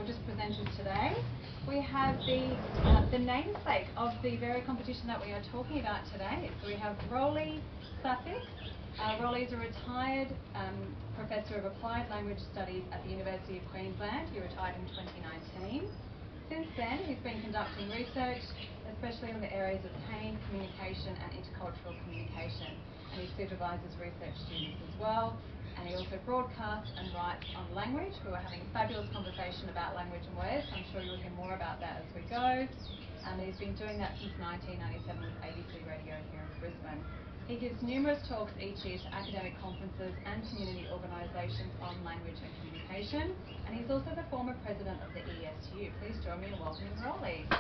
just presented today. We have the namesake of the very competition that we are talking about today. So we have Roly Sussex. Roly is a retired Professor of Applied Language Studies at the University of Queensland. He retired in 2019. Since then, he's been conducting research, especially in the areas of pain, communication and intercultural communication. And he supervises research students as well. And he also broadcasts and writes on language. We were having a fabulous conversation about language and words. I'm sure you'll hear more about that as we go. And he's been doing that since 1997 with ABC Radio here in Brisbane. He gives numerous talks each year to academic conferences and community organisations on language and communication. And he's also the former president of the ESU. Please join me in welcoming Roly.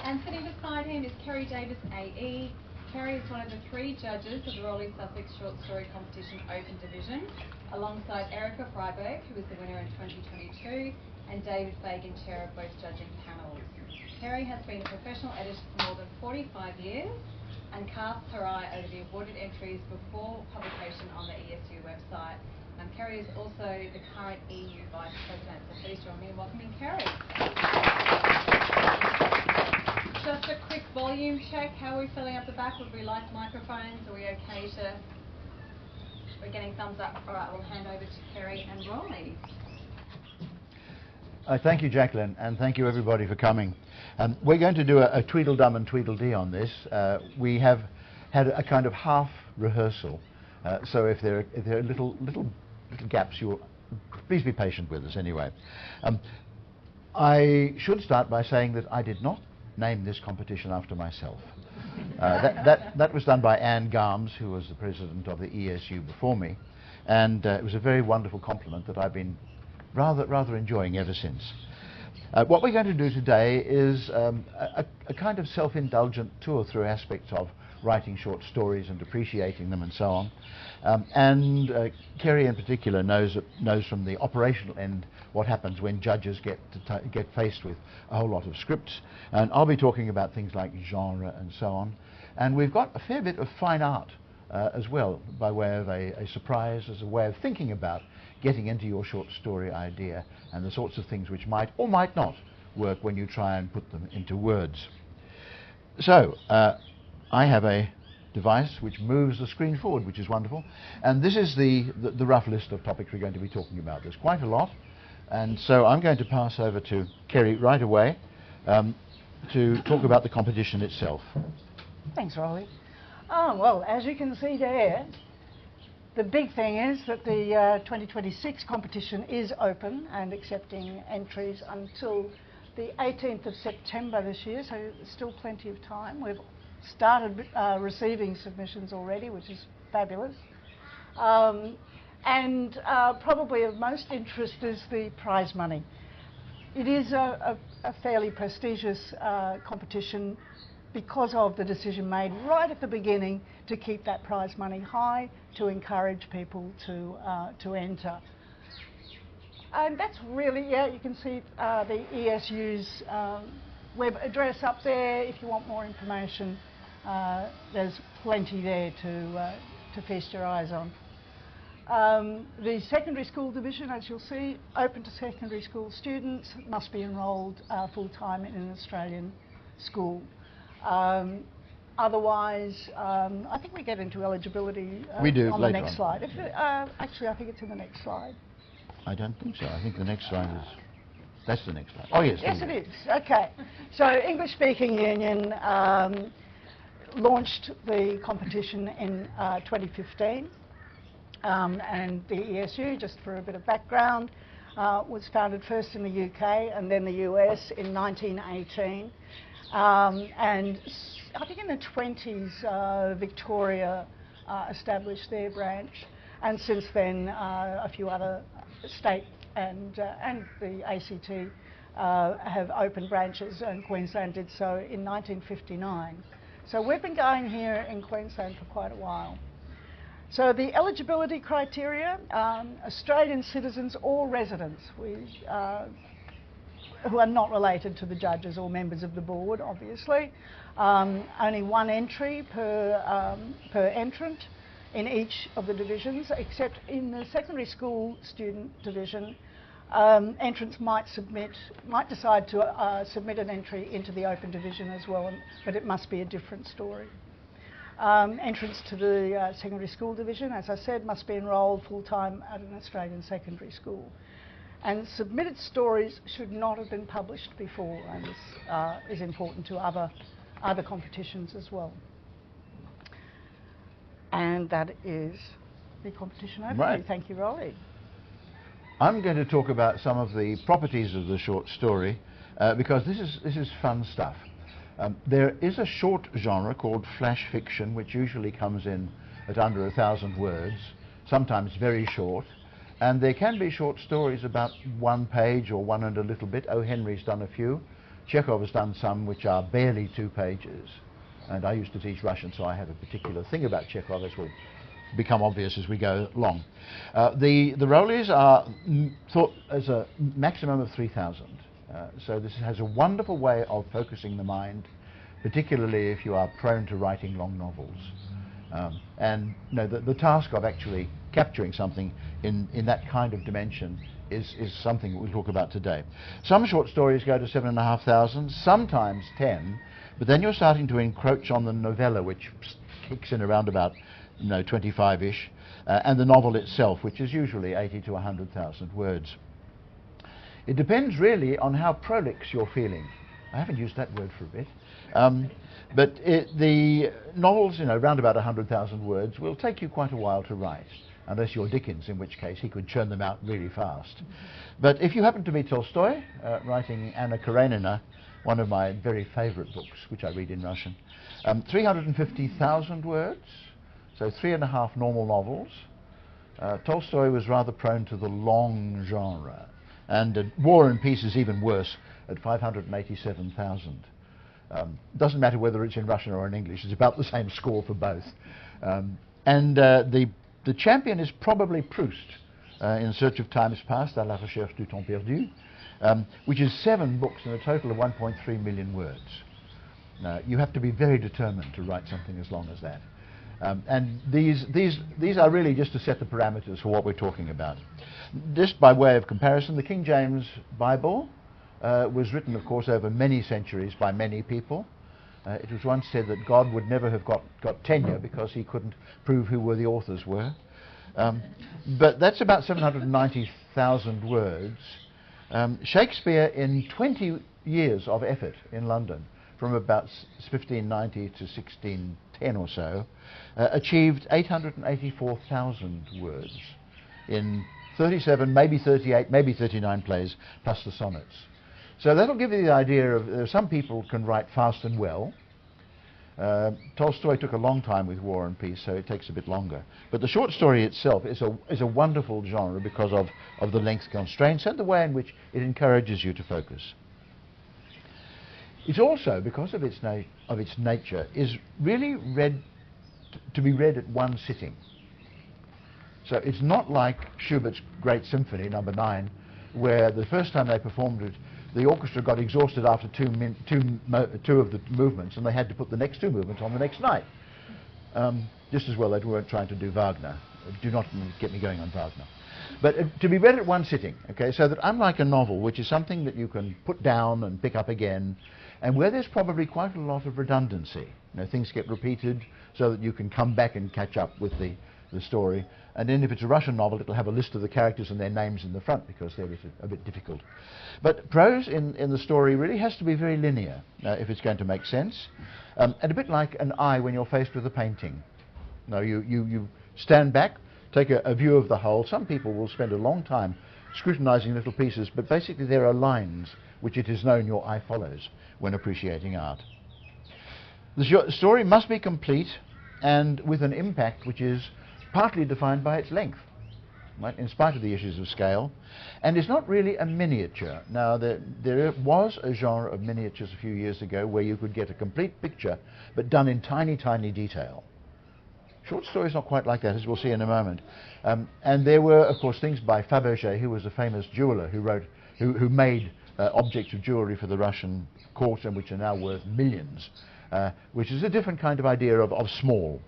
And sitting beside him is Kerry Davies AE. Kerry is one of the 3 judges of the Roly Sussex Short Story Competition Open Division, alongside Erica Freiberg, who was the winner in 2022, and David Fagan, chair of both judging panels. Kerry has been a professional editor for more than 45 years and casts her eye over the awarded entries before publication on the ESU website. Kerry is also the current EU Vice President, so please join me in welcoming Kerry. Just a quick volume check. How are we feeling up the back? Would we like microphones? Are we okay to... We're getting thumbs up. All right, we'll hand over to Kerry and Roly. Thank you, Jacqueline, and thank you everybody for coming. We're going to do a Tweedledum and Tweedledee on this. We have had a kind of half rehearsal, so if there are little gaps, please be patient with us anyway. I should start by saying that I did not name this competition after myself. That was done by Anne Garms, who was the president of the ESU before me, and it was a very wonderful compliment that I've been rather enjoying ever since. What we're going to do today is a kind of self-indulgent tour through aspects of writing short stories and appreciating them and so on. Kerry in particular knows from the operational end what happens when judges get faced with a whole lot of scripts. And I'll be talking about things like genre and so on. And we've got a fair bit of fine art as well, by way of a surprise, as a way of thinking about getting into your short story idea and the sorts of things which might or might not work when you try and put them into words. So, I have a device which moves the screen forward, which is wonderful. And this is the rough list of topics we're going to be talking about. There's quite a lot. And so I'm going to pass over to Kerry right away to talk about the competition itself. Thanks, Roly. Oh, well, as you can see there, the big thing is that the 2026 competition is open and accepting entries until the 18th of September this year, so there's still plenty of time. We've started receiving submissions already, which is fabulous. And probably of most interest is the prize money. It is a fairly prestigious competition because of the decision made right at the beginning to keep that prize money high, to encourage people to enter. And that's really, yeah, you can see the ESU's web address up there. If you want more information, there's plenty there to feast your eyes on. The secondary school division, as you'll see, open to secondary school students, must be enrolled full-time in an Australian school. Otherwise, I think we get into eligibility we do on later the next slide. Actually, I think it's in the next slide. I don't think so. I think the next slide is... That's the next slide. Oh, yes. Yes, it is. Okay. So English Speaking Union launched the competition in 2015. And the ESU, just for a bit of background, was founded first in the UK and then the US in 1918. And I think in the 20s, Victoria established their branch, and since then a few other state and the ACT have opened branches, and Queensland did so in 1959. So we've been going here in Queensland for quite a while. So the eligibility criteria, Australian citizens or residents who are not related to the judges or members of the board, obviously. Only one entry per entrant. in each of the divisions, except in the secondary school student division, entrants might decide to submit an entry into the open division as well, but it must be a different story. Entrants to the secondary school division, as I said, must be enrolled full-time at an Australian secondary school. And submitted stories should not have been published before, and this is important to other competitions as well. And that is the competition overview. Right. Thank you, Roly. I'm going to talk about some of the properties of the short story because this is fun stuff. There is a short genre called flash fiction, which usually comes in at under 1,000 words, sometimes very short. And there can be short stories about 1 page or 1 and a little bit. O. Henry's done a few. Chekhov has done some which are barely 2 pages. And I used to teach Russian, so I have a particular thing about Chekhov, as will become obvious as we go along. The Rolys are thought as a maximum of 3,000. So this has a wonderful way of focusing the mind, particularly if you are prone to writing long novels. And the task of actually capturing something in that kind of dimension is something we'll talk about today. Some short stories go to 7,500, sometimes 10, but then you're starting to encroach on the novella, which kicks in around about 25-ish, and the novel itself, which is usually 80 to 100,000 words. It depends really on how prolix you're feeling. I haven't used that word for a bit. But the novels, around about 100,000 words, will take you quite a while to write, unless you're Dickens, in which case he could churn them out really fast. But if you happen to be Tolstoy, writing Anna Karenina, one of my very favourite books, which I read in Russian, 350,000 words, so 3.5 normal novels. Tolstoy was rather prone to the long genre, and War and Peace is even worse at 587,000. Doesn't matter whether it's in Russian or in English, it's about the same score for both. The champion is probably Proust, In Search of Times Past, À la recherche du temps perdu, which is 7 books and a total of 1.3 million words. Now, you have to be very determined to write something as long as that. And these are really just to set the parameters for what we're talking about. Just by way of comparison, the King James Bible was written, of course, over many centuries by many people. It was once said that God would never have got tenure because he couldn't prove who the authors were. But that's about 790,000 words. Shakespeare, in 20 years of effort in London, from about 1590 to 1610 or so, achieved 884,000 words in 37, maybe 38, maybe 39 plays, plus the sonnets. So that'll give you the idea of some people can write fast and well. Tolstoy took a long time with War and Peace, so it takes a bit longer. But the short story itself is a wonderful genre because of the length constraints and the way in which it encourages you to focus. It's also, because of its nature, is really to be read at one sitting. So it's not like Schubert's Great Symphony, No. 9, where the first time they performed it, the orchestra got exhausted after two of the movements, and they had to put the next 2 movements on the next night. Just as well they weren't trying to do Wagner. Do not get me going on Wagner. But to be read at one sitting, okay, so that unlike a novel, which is something that you can put down and pick up again, and where there's probably quite a lot of redundancy. Things get repeated so that you can come back and catch up with the story. And then if it's a Russian novel, it'll have a list of the characters and their names in the front because they're a bit difficult. But prose in the story really has to be very linear if it's going to make sense. And a bit like an eye when you're faced with a painting. Now you stand back, take a view of the whole. Some people will spend a long time scrutinizing little pieces, but basically there are lines which it is known your eye follows when appreciating art. The story must be complete and with an impact which is partly defined by its length, right, in spite of the issues of scale, and it's not really a miniature. Now, there was a genre of miniatures a few years ago where you could get a complete picture, but done in tiny, tiny detail. Short story's not quite like that, as we'll see in a moment. And there were, of course, things by Fabergé, who was a famous jeweler who made objects of jewellery for the Russian court, and which are now worth millions, which is a different kind of idea of small.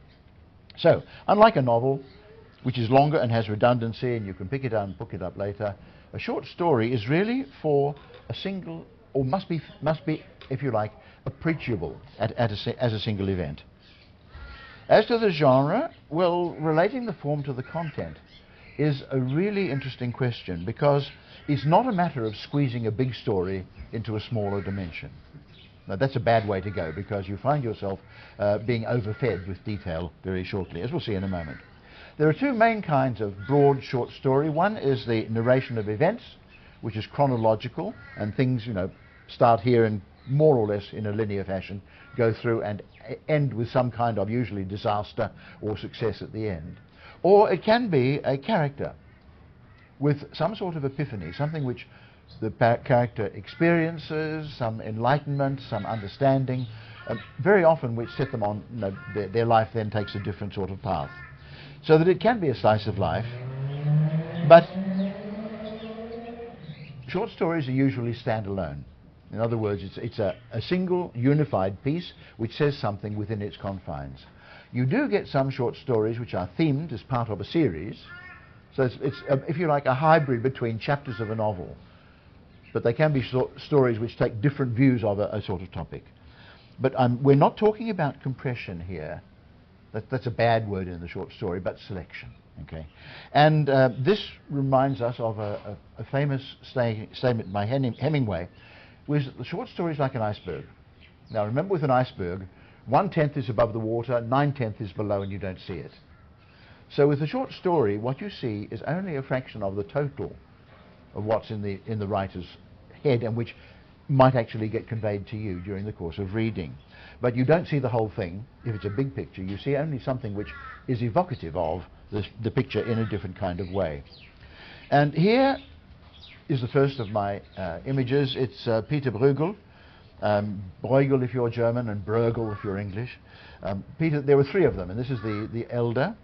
So, unlike a novel, which is longer and has redundancy and you can pick it up and pick it up later, a short story is really for a single, or must be, if you like, appreciable as a single event. As to the genre, well, relating the form to the content is a really interesting question, because it's not a matter of squeezing a big story into a smaller dimension. Now, that's a bad way to go, because you find yourself being overfed with detail very shortly, as we'll see in a moment. There are two main kinds of broad short story. One is the narration of events, which is chronological, and things, start here and more or less in a linear fashion, go through and end with some kind of usually disaster or success at the end. Or it can be a character with some sort of epiphany, something which the character experiences, some enlightenment, some understanding, very often which set them on, their life then takes a different sort of path. So that it can be a slice of life, but short stories are usually standalone. In other words, it's a single unified piece which says something within its confines. You do get some short stories which are themed as part of a series, so it's if you like, a hybrid between chapters of a novel, but they can be stories which take different views of a sort of topic. But we're not talking about compression here. That's a bad word in the short story, but selection. Okay, and this reminds us of a famous statement by Hemingway, which is that the short story is like an iceberg. Now remember, with an iceberg, 1/10 is above the water, 9/10 is below, and you don't see it. So with a short story, what you see is only a fraction of the total of what's in the writer's head, and which might actually get conveyed to you during the course of reading. But you don't see the whole thing. If it's a big picture, you see only something which is evocative of the picture in a different kind of way. And here is the first of my images. It's Peter Bruegel, Bruegel if you're German, and Bruegel if you're English. Peter, there were three of them, and this is the elder.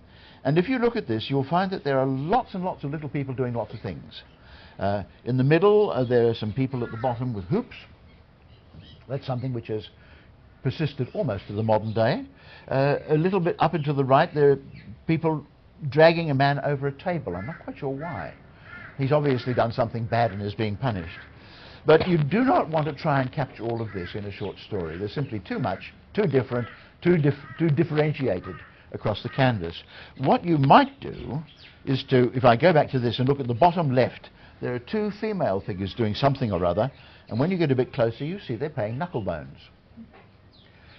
And if you look at this, you'll find that there are lots and lots of little people doing lots of things. In the middle, there are some people at the bottom with hoops. That's something which has persisted almost to the modern day. A little bit up and to the right, there are people dragging a man over a table. I'm not quite sure why. He's obviously done something bad and is being punished. But you do not want to try and capture all of this in a short story. There's simply too much, too different, too differentiated across the canvas. What you might do is to, if I go back to this and look at the bottom left, there are two female figures doing something or other, and when you get a bit closer, you see they're playing knucklebones,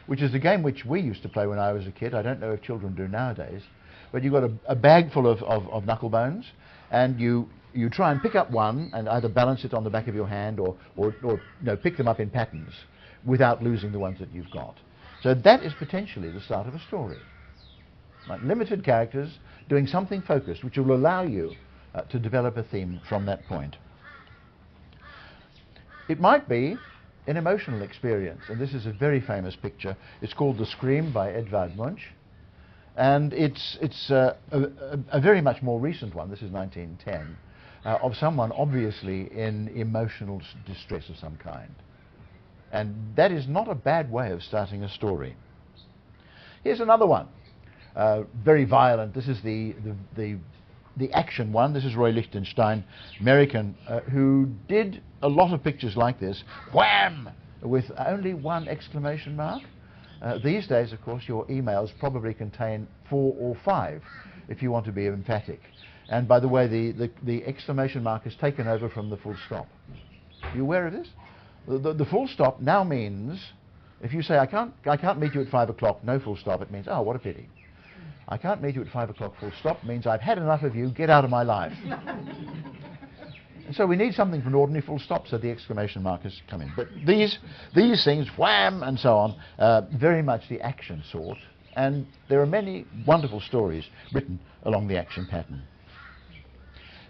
which is a game which we used to play when I was a kid. I don't know if children do nowadays, but you've got a bag full of knucklebones, and you try and pick up one and either balance it on the back of your hand or pick them up in patterns without losing the ones that you've got. So that is potentially the start of a story. Like limited characters doing something focused, which will allow you to develop a theme from that point. It might be an emotional experience, and this is a very famous picture. It's called The Scream by Edvard Munch, and it's a very much more recent one. This is 1910, of someone obviously in emotional distress of some kind. And that is not a bad way of starting a story. Here's another one, very violent. This is the action one. This is Roy Lichtenstein, American, who did a lot of pictures like this, wham, with only one exclamation mark. These days, of course, your emails probably contain 4 or 5 if you want to be emphatic. And by the way, the exclamation mark is taken over from the full stop. Are you aware of this? The full stop now means, if you say, I can't meet you at 5 o'clock, no full stop, it means, oh, what a pity. I can't meet you at 5 o'clock, full stop, means I've had enough of you, get out of my life. And so we need something for an ordinary full stop, so the exclamation markers come in. But these things, wham, and so on, very much the action sort. And there are many wonderful stories written along the action pattern.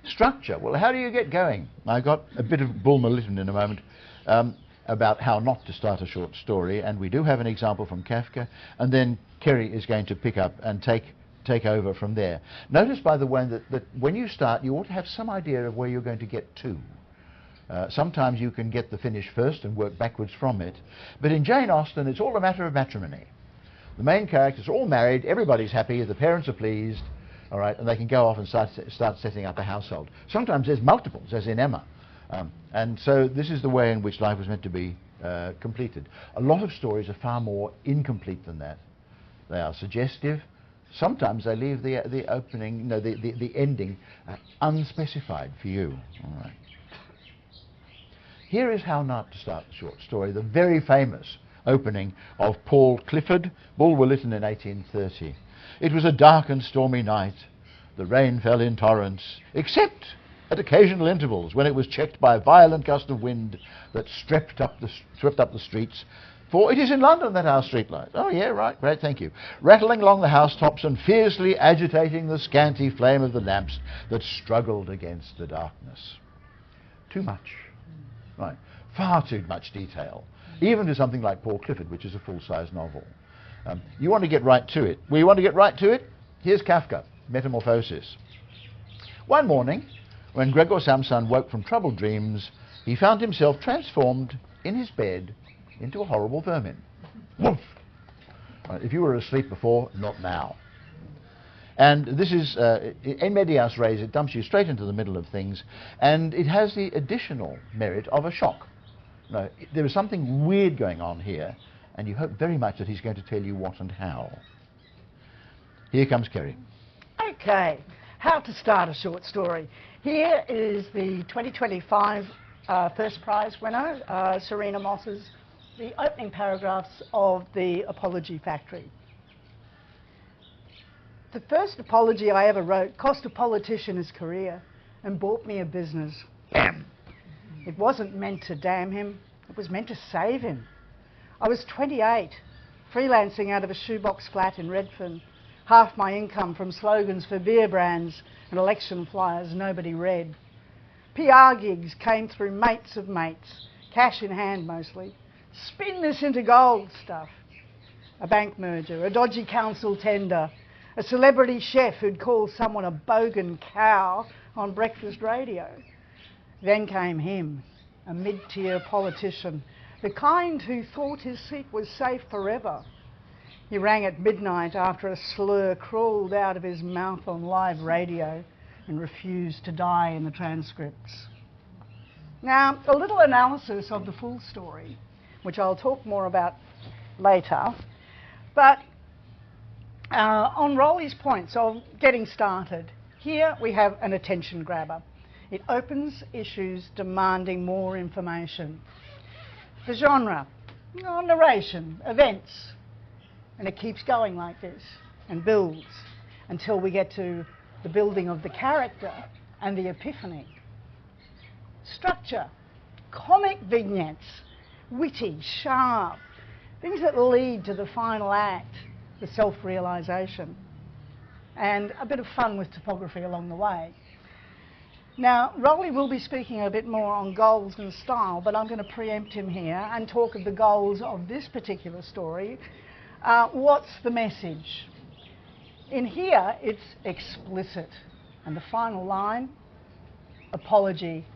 Structure. Well, how do you get going? I've got a bit of Bulmer Lytton in a moment about how not to start a short story, and we do have an example from Kafka, and then Kerry is going to pick up and take over from there. Notice, by the way, that when you start, you ought to have some idea of where you're going to get to. Sometimes you can get the finish first and work backwards from it, but in Jane Austen, it's all a matter of matrimony. The main characters are all married, everybody's happy, the parents are pleased, all right, and they can go off and start setting up a household. Sometimes there's multiples, as in Emma. And so this is the way in which life was meant to be completed. A lot of stories are far more incomplete than that. They are suggestive. Sometimes they leave the opening, the ending unspecified for you. All right. Here is how not to start the short story, the very famous opening of Paul Clifford, Bulwer Lytton in 1830. It was a dark and stormy night. The rain fell in torrents, except at occasional intervals when it was checked by a violent gust of wind that swept up the streets. For it is in London that our street lights. Oh, yeah, right, great, thank you. Rattling along the housetops and fiercely agitating the scanty flame of the lamps that struggled against the darkness. Too much. Right. Far too much detail. Even to something like Paul Clifford, which is a full-size novel. You want to get right to it. Well, you want to get right to it? Here's Kafka, Metamorphosis. One morning, when Gregor Samson woke from troubled dreams, he found himself transformed in his bed into a horrible vermin. Woof! Right, if you were asleep before, not now. And this is, in medias res, it dumps you straight into the middle of things, and it has the additional merit of a shock. No, there is something weird going on here, and you hope very much that he's going to tell you what and how. Here comes Kerry. Okay, how to start a short story. Here is the 2025 first prize winner, Serena Moss's, the opening paragraphs of The Apology Factory. The first apology I ever wrote cost a politician his career and bought me a business. Damn. It wasn't meant to damn him, it was meant to save him. I was 28, freelancing out of a shoebox flat in Redfern, half my income from slogans for beer brands and election flyers nobody read. PR gigs came through mates of mates, cash in hand mostly. Spin this into gold stuff. A bank merger, a dodgy council tender, a celebrity chef who'd call someone a bogan cow on breakfast radio. Then came him, a mid-tier politician, the kind who thought his seat was safe forever. He rang at midnight after a slur crawled out of his mouth on live radio and refused to die in the transcripts. Now, a little analysis of the full story, which I'll talk more about later, but on Roly's points of getting started, here we have an attention grabber. It opens issues demanding more information. The genre, narration, events, and it keeps going like this and builds until we get to the building of the character and the epiphany. Structure, comic vignettes, witty, sharp, things that lead to the final act, the self-realisation, and a bit of fun with typography along the way. Now, Roly will be speaking a bit more on goals and style, but I'm going to preempt him here and talk of the goals of this particular story. What's the message? In here, it's explicit. And the final line, apology,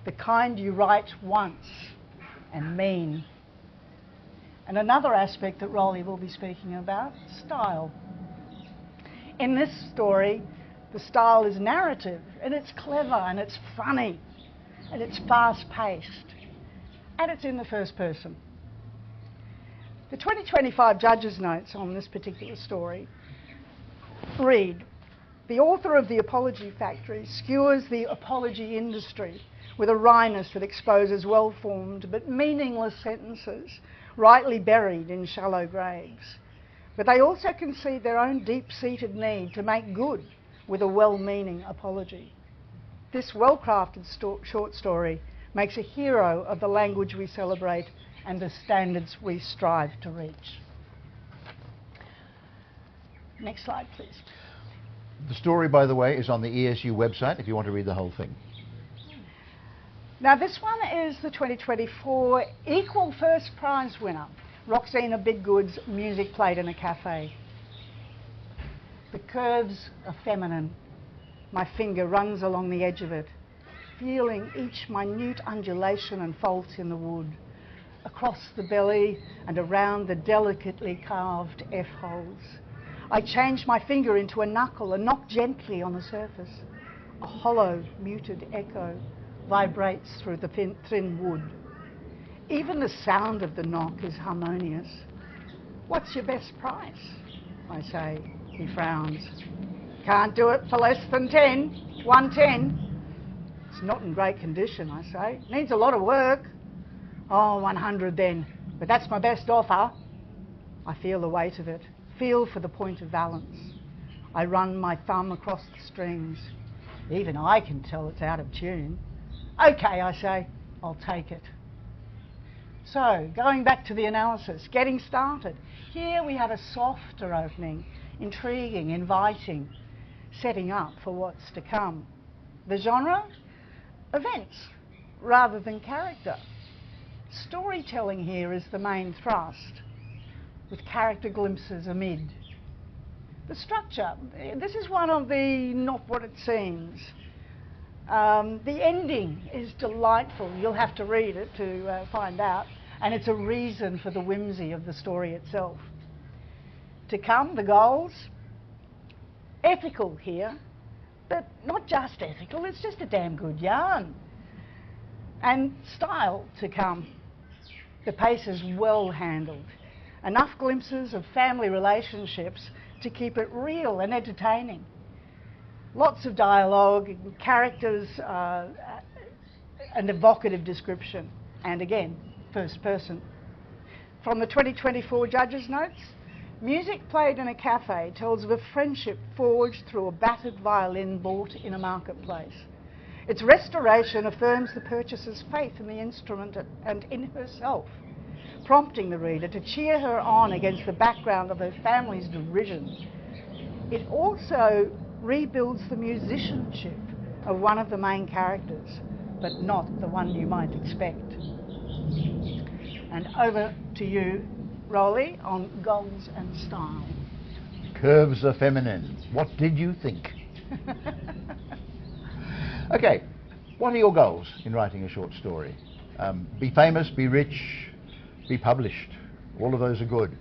the kind you write once and mean. And another aspect that Roly will be speaking about, style. In this story, the style is narrative, and it's clever, and it's funny, and it's fast-paced, and it's in the first person. The 2025 judges' notes on this particular story read, the author of The Apology Factory skewers the apology industry with a wryness that exposes well-formed but meaningless sentences rightly buried in shallow graves. But they also concede their own deep-seated need to make good with a well-meaning apology. This well-crafted short story makes a hero of the language we celebrate and the standards we strive to reach. Next slide, please. The story, by the way, is on the ESU website if you want to read the whole thing. Now, this one is the 2024 equal first prize winner, Roxina Bidgood's Music Played in a Cafe. The curves are feminine. My finger runs along the edge of it, feeling each minute undulation and fault in the wood. across the belly and around the delicately carved F-holes. I change my finger into a knuckle and knock gently on the surface. A hollow, muted echo vibrates through the thin wood. Even the sound of the knock is harmonious. "What's your best price?" I say. He frowns. "Can't do it for less than 10. 110. "It's not in great condition," I say. "Needs a lot of work." "Oh, 100 then. But that's my best offer." I feel the weight of it. Feel for the point of balance. I run my thumb across the strings. Even I can tell it's out of tune. "OK," I say. "I'll take it." So, going back to the analysis, getting started. Here we have a softer opening, intriguing, inviting, setting up for what's to come. The genre? Events, rather than character. Storytelling here is the main thrust, with character glimpses amid. The structure, this is one of the not what it seems. The ending is delightful. You'll have to read it to find out. And it's a reason for the whimsy of the story itself. To come, the goals. Ethical here, but not just ethical, it's just a damn good yarn. And style to come. The pace is well handled. Enough glimpses of family relationships to keep it real and entertaining. Lots of dialogue, characters, and evocative description. And again, first person. From the 2024 judges' notes, music played in a cafe tells of a friendship forged through a battered violin bought in a marketplace. Its restoration affirms the purchaser's faith in the instrument and in herself, prompting the reader to cheer her on against the background of her family's derision. It also rebuilds the musicianship of one of the main characters, but not the one you might expect. And over to you, Roly, on goals and style. Curves are feminine. What did you think? Okay, what are your goals in writing a short story? Be famous, be rich, be published. All of those are good.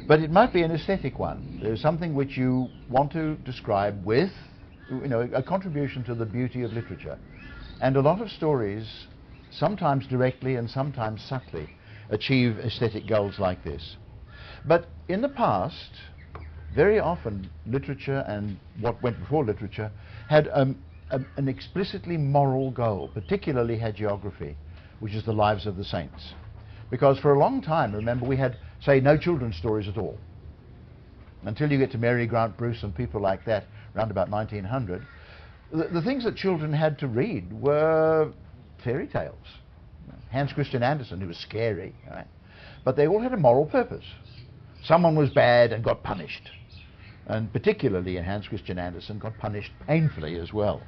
But it might be an aesthetic one. There's something which you want to describe with, a contribution to the beauty of literature. And a lot of stories, sometimes directly and sometimes subtly, achieve aesthetic goals like this. But in the past, very often literature and what went before literature had an explicitly moral goal, particularly hagiography, which is the lives of the saints. Because for a long time, remember, we had, say, no children's stories at all. Until you get to Mary Grant Bruce and people like that, around about 1900, the things that children had to read were fairy tales. Hans Christian Andersen, who was scary, right? But they all had a moral purpose. Someone was bad and got punished. And particularly in Hans Christian Andersen, got punished painfully as well.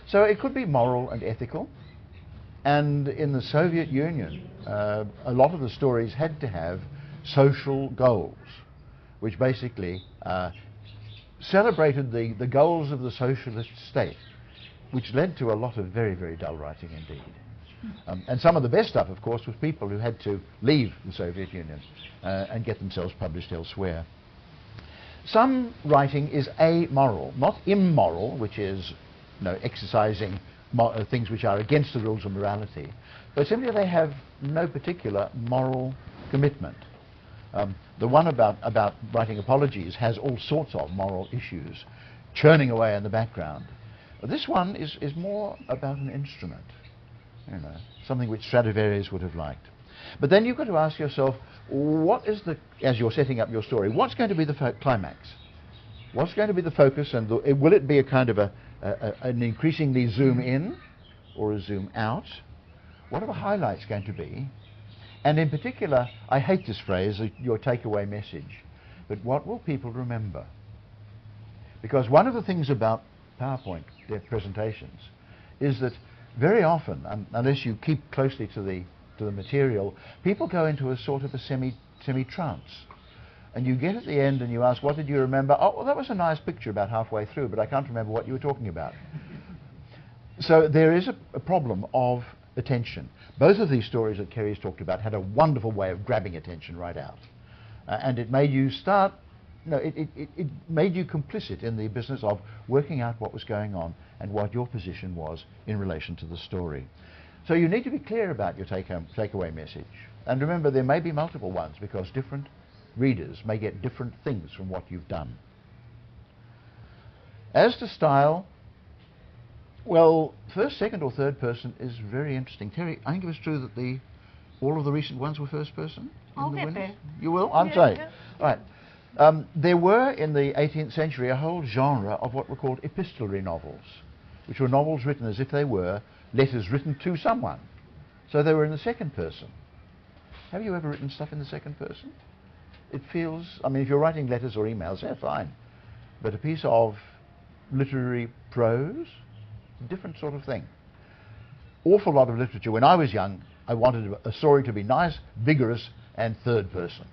So it could be moral and ethical. And in the Soviet Union, a lot of the stories had to have social goals, which basically celebrated the goals of the socialist state, which led to a lot of very, very dull writing indeed. And some of the best stuff, of course, was people who had to leave the Soviet Union and get themselves published elsewhere. Some writing is amoral, not immoral, which is exercising things which are against the rules of morality, but simply they have no particular moral commitment. The one about writing apologies has all sorts of moral issues churning away in the background. This one is more about an instrument, something which Stradivarius would have liked. But then you've got to ask yourself, what is as you're setting up your story, what's going to be the climax? What's going to be the focus, and will it be a kind of an increasingly zoom in or a zoom out? What are the highlights going to be? And in particular, I hate this phrase, your takeaway message, but what will people remember? Because one of the things about PowerPoint presentations is that very often, unless you keep closely to the material, people go into a sort of a semi-trance. And you get at the end and you ask, what did you remember? Oh, well, that was a nice picture about halfway through, but I can't remember what you were talking about. So there is a problem of attention. Both of these stories that Kerry's talked about had a wonderful way of grabbing attention right out. And it made you start, it made you complicit in the business of working out what was going on and what your position was in relation to the story. So you need to be clear about your takeaway message. And remember, there may be multiple ones because different readers may get different things from what you've done. As to style, well, first, second or third person is very interesting. Terry, I think it was true that all of the recent ones were first person? I'll get there. You will? I'm saying. Right. There were, in the 18th century, a whole genre of what were called epistolary novels, which were novels written as if they were letters written to someone. So they were in the second person. Have you ever written stuff in the second person? It feels, I mean, if you're writing letters or emails, yeah, fine. But a piece of literary prose, different sort of thing. Awful lot of literature. When I was young, I wanted a story to be nice, vigorous, and third person.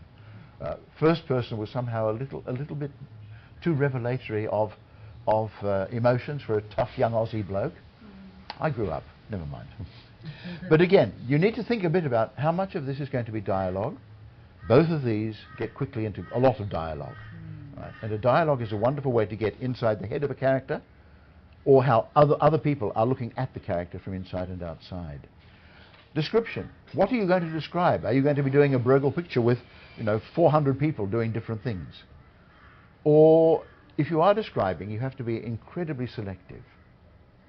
First person was somehow a little bit too revelatory of emotions for a tough young Aussie bloke. I grew up, never mind. But again, you need to think a bit about how much of this is going to be dialogue. Both of these get quickly into a lot of dialogue. Right? And a dialogue is a wonderful way to get inside the head of a character, or how other people are looking at the character from inside and outside. Description. What are you going to describe? Are you going to be doing a Bruegel picture with 400 people doing different things? Or if you are describing, you have to be incredibly selective,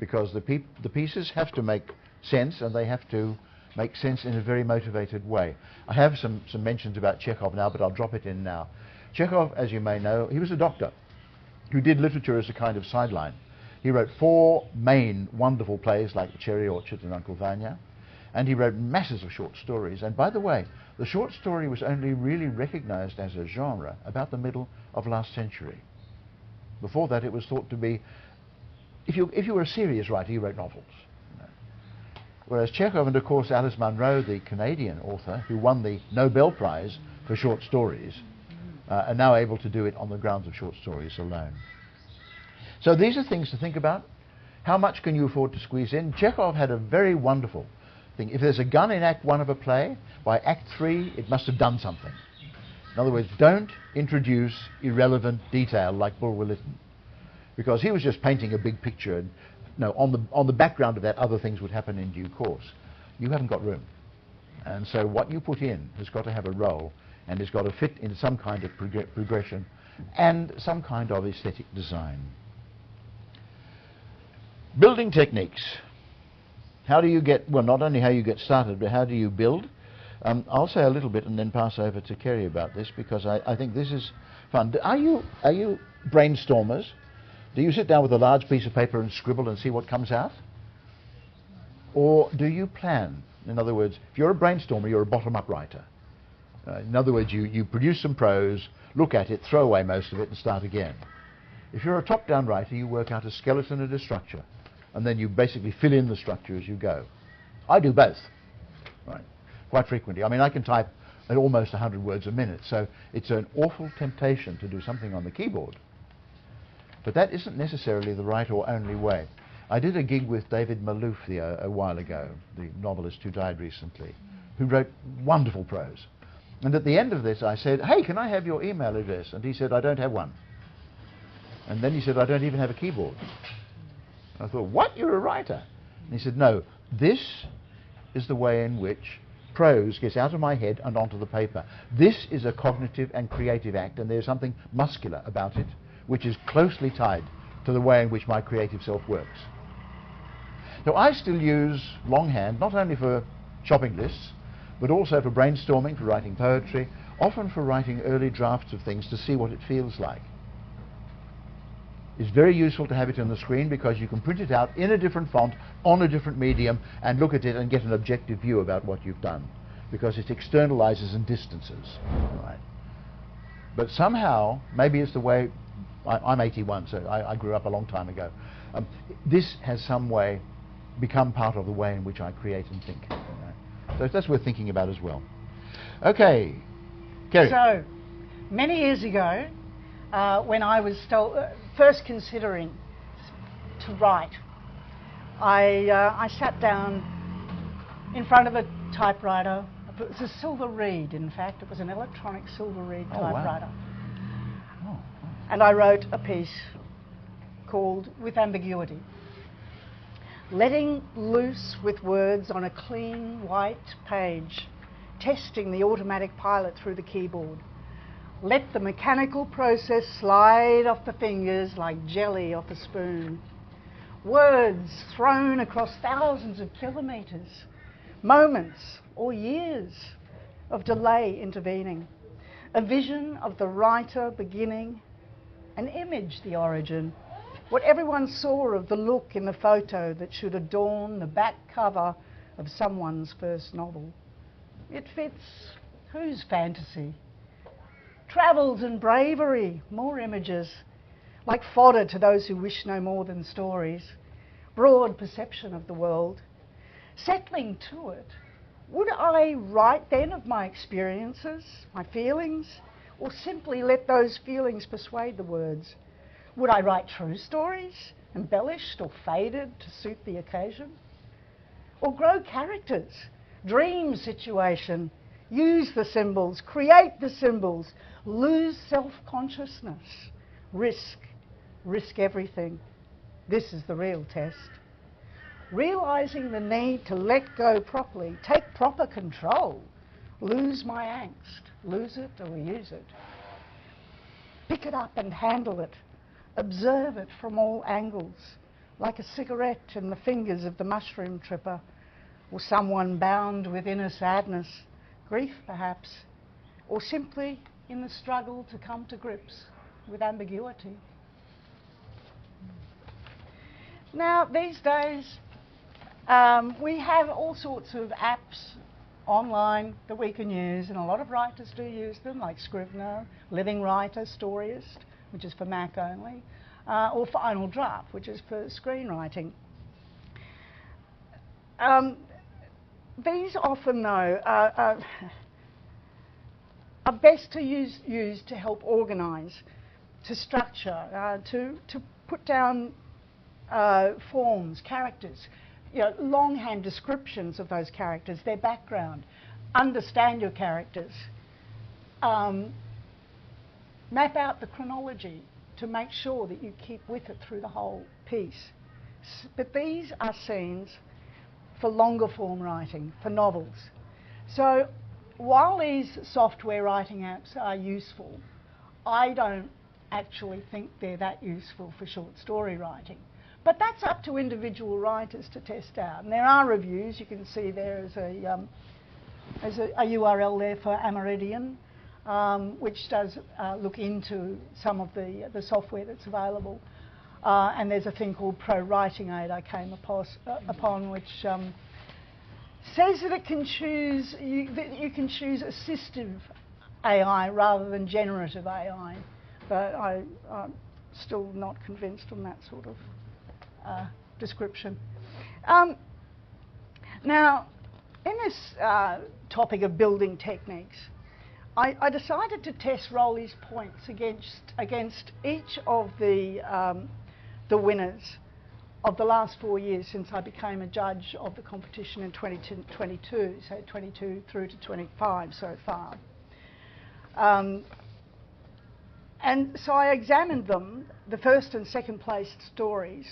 because the pieces have to make sense, and they have to make sense in a very motivated way. I have some mentions about Chekhov now, but I'll drop it in now. Chekhov, as you may know, he was a doctor who did literature as a kind of sideline. He wrote 4 main wonderful plays like The Cherry Orchard and Uncle Vanya, and he wrote masses of short stories. And by the way, the short story was only really recognized as a genre about the middle of last century. Before that, it was thought to be, if you were a serious writer, you wrote novels. Whereas Chekhov, and of course Alice Munro, the Canadian author who won the Nobel Prize for short stories, are now able to do it on the grounds of short stories alone. So these are things to think about. How much can you afford to squeeze in? Chekhov had a very wonderful thing. If there's a gun in Act 1 of a play, by Act 3 it must have done something. In other words, don't introduce irrelevant detail like Bulwer Lytton, because he was just painting a big picture, and on the background of that other things would happen in due course. You haven't got room. And so what you put in has got to have a role, and it's got to fit in some kind of progression and some kind of aesthetic design. Building techniques. How do you get, well, not only how you get started, but how do you build? I'll say a little bit and then pass over to Kerry about this, because I think this is fun. Are you brainstormers? Do you sit down with a large piece of paper and scribble and see what comes out? Or do you plan? In other words, if you're a brainstormer, you're a bottom-up writer. In other words, you produce some prose, look at it, throw away most of it and start again. If you're a top-down writer, you work out a skeleton and a structure, and then you basically fill in the structure as you go. I do both, right? Quite frequently. I mean, I can type at almost 100 words a minute, so it's an awful temptation to do something on the keyboard. But that isn't necessarily the right or only way. I did a gig with David Malouf a while ago, the novelist who died recently, who wrote wonderful prose. And at the end of this I said, hey, can I have your email address? And he said, I don't have one. And then he said, I don't even have a keyboard. I thought, what? You're a writer? And he said, no, this is the way in which prose gets out of my head and onto the paper. This is a cognitive and creative act, and there's something muscular about it, which is closely tied to the way in which my creative self works. So I still use longhand, not only for shopping lists, but also for brainstorming, for writing poetry, often for writing early drafts of things to see what it feels like. It's very useful to have it on the screen, because you can print it out in a different font, on a different medium, and look at it and get an objective view about what you've done, because it externalizes and distances. Right? But somehow, maybe it's the way, I'm 81, so I grew up a long time ago. This has some way become part of the way in which I create and think. So that's worth thinking about as well. Okay, Kerry. So, many years ago, when I was first considering to write, I sat down in front of a typewriter. It was a silver reed, in fact. It was an electronic silver reed typewriter. Wow. And I wrote a piece called With Ambiguity. Letting loose with words on a clean white page, testing the automatic pilot through the keyboard. Let the mechanical process slide off the fingers like jelly off a spoon. Words thrown across thousands of kilometres, moments or years of delay intervening. A vision of the writer beginning, an image the origin, what everyone saw of the look in the photo that should adorn the back cover of someone's first novel. It fits whose fantasy? Travels and bravery, more images, like fodder to those who wish no more than stories. Broad perception of the world. Settling to it, would I write then of my experiences, my feelings, or simply let those feelings persuade the words? Would I write true stories, embellished or faded to suit the occasion? Or grow characters, dream situation, use the symbols, create the symbols, lose self-consciousness, risk everything. This is the real test. Realising the need to let go properly, take proper control, lose my angst, lose it or use it. Pick it up and handle it. Observe it from all angles, like a cigarette in the fingers of the mushroom tripper, or someone bound with inner sadness, grief perhaps, or simply in the struggle to come to grips with ambiguity. Now, these days, we have all sorts of apps online that we can use, and a lot of writers do use them, like Scrivener, Living Writer, Storyist, which is for Mac only, or Final Draft, which is for screenwriting. These often, though, are best to use to help organise, to structure, to put down forms, characters, longhand descriptions of those characters, their background, understand your characters, map out the chronology to make sure that you keep with it through the whole piece. But these are scenes for longer form writing, for novels. So while these software writing apps are useful, I don't actually think they're that useful for short story writing. But that's up to individual writers to test out. And there are reviews. You can see there is a URL there for Emeritus, which does look into some of the software that's available. And there's a thing called Pro Writing Aid I came upon, which says that it can choose, that you can choose assistive AI rather than generative AI. But I'm still not convinced on that sort of description. Now, in this topic of building techniques, I decided to test Roly's points against each of the winners of the last 4 years since I became a judge of the competition in 2022, so 22 through to 25 so far. And so I examined them, the first and second placed stories,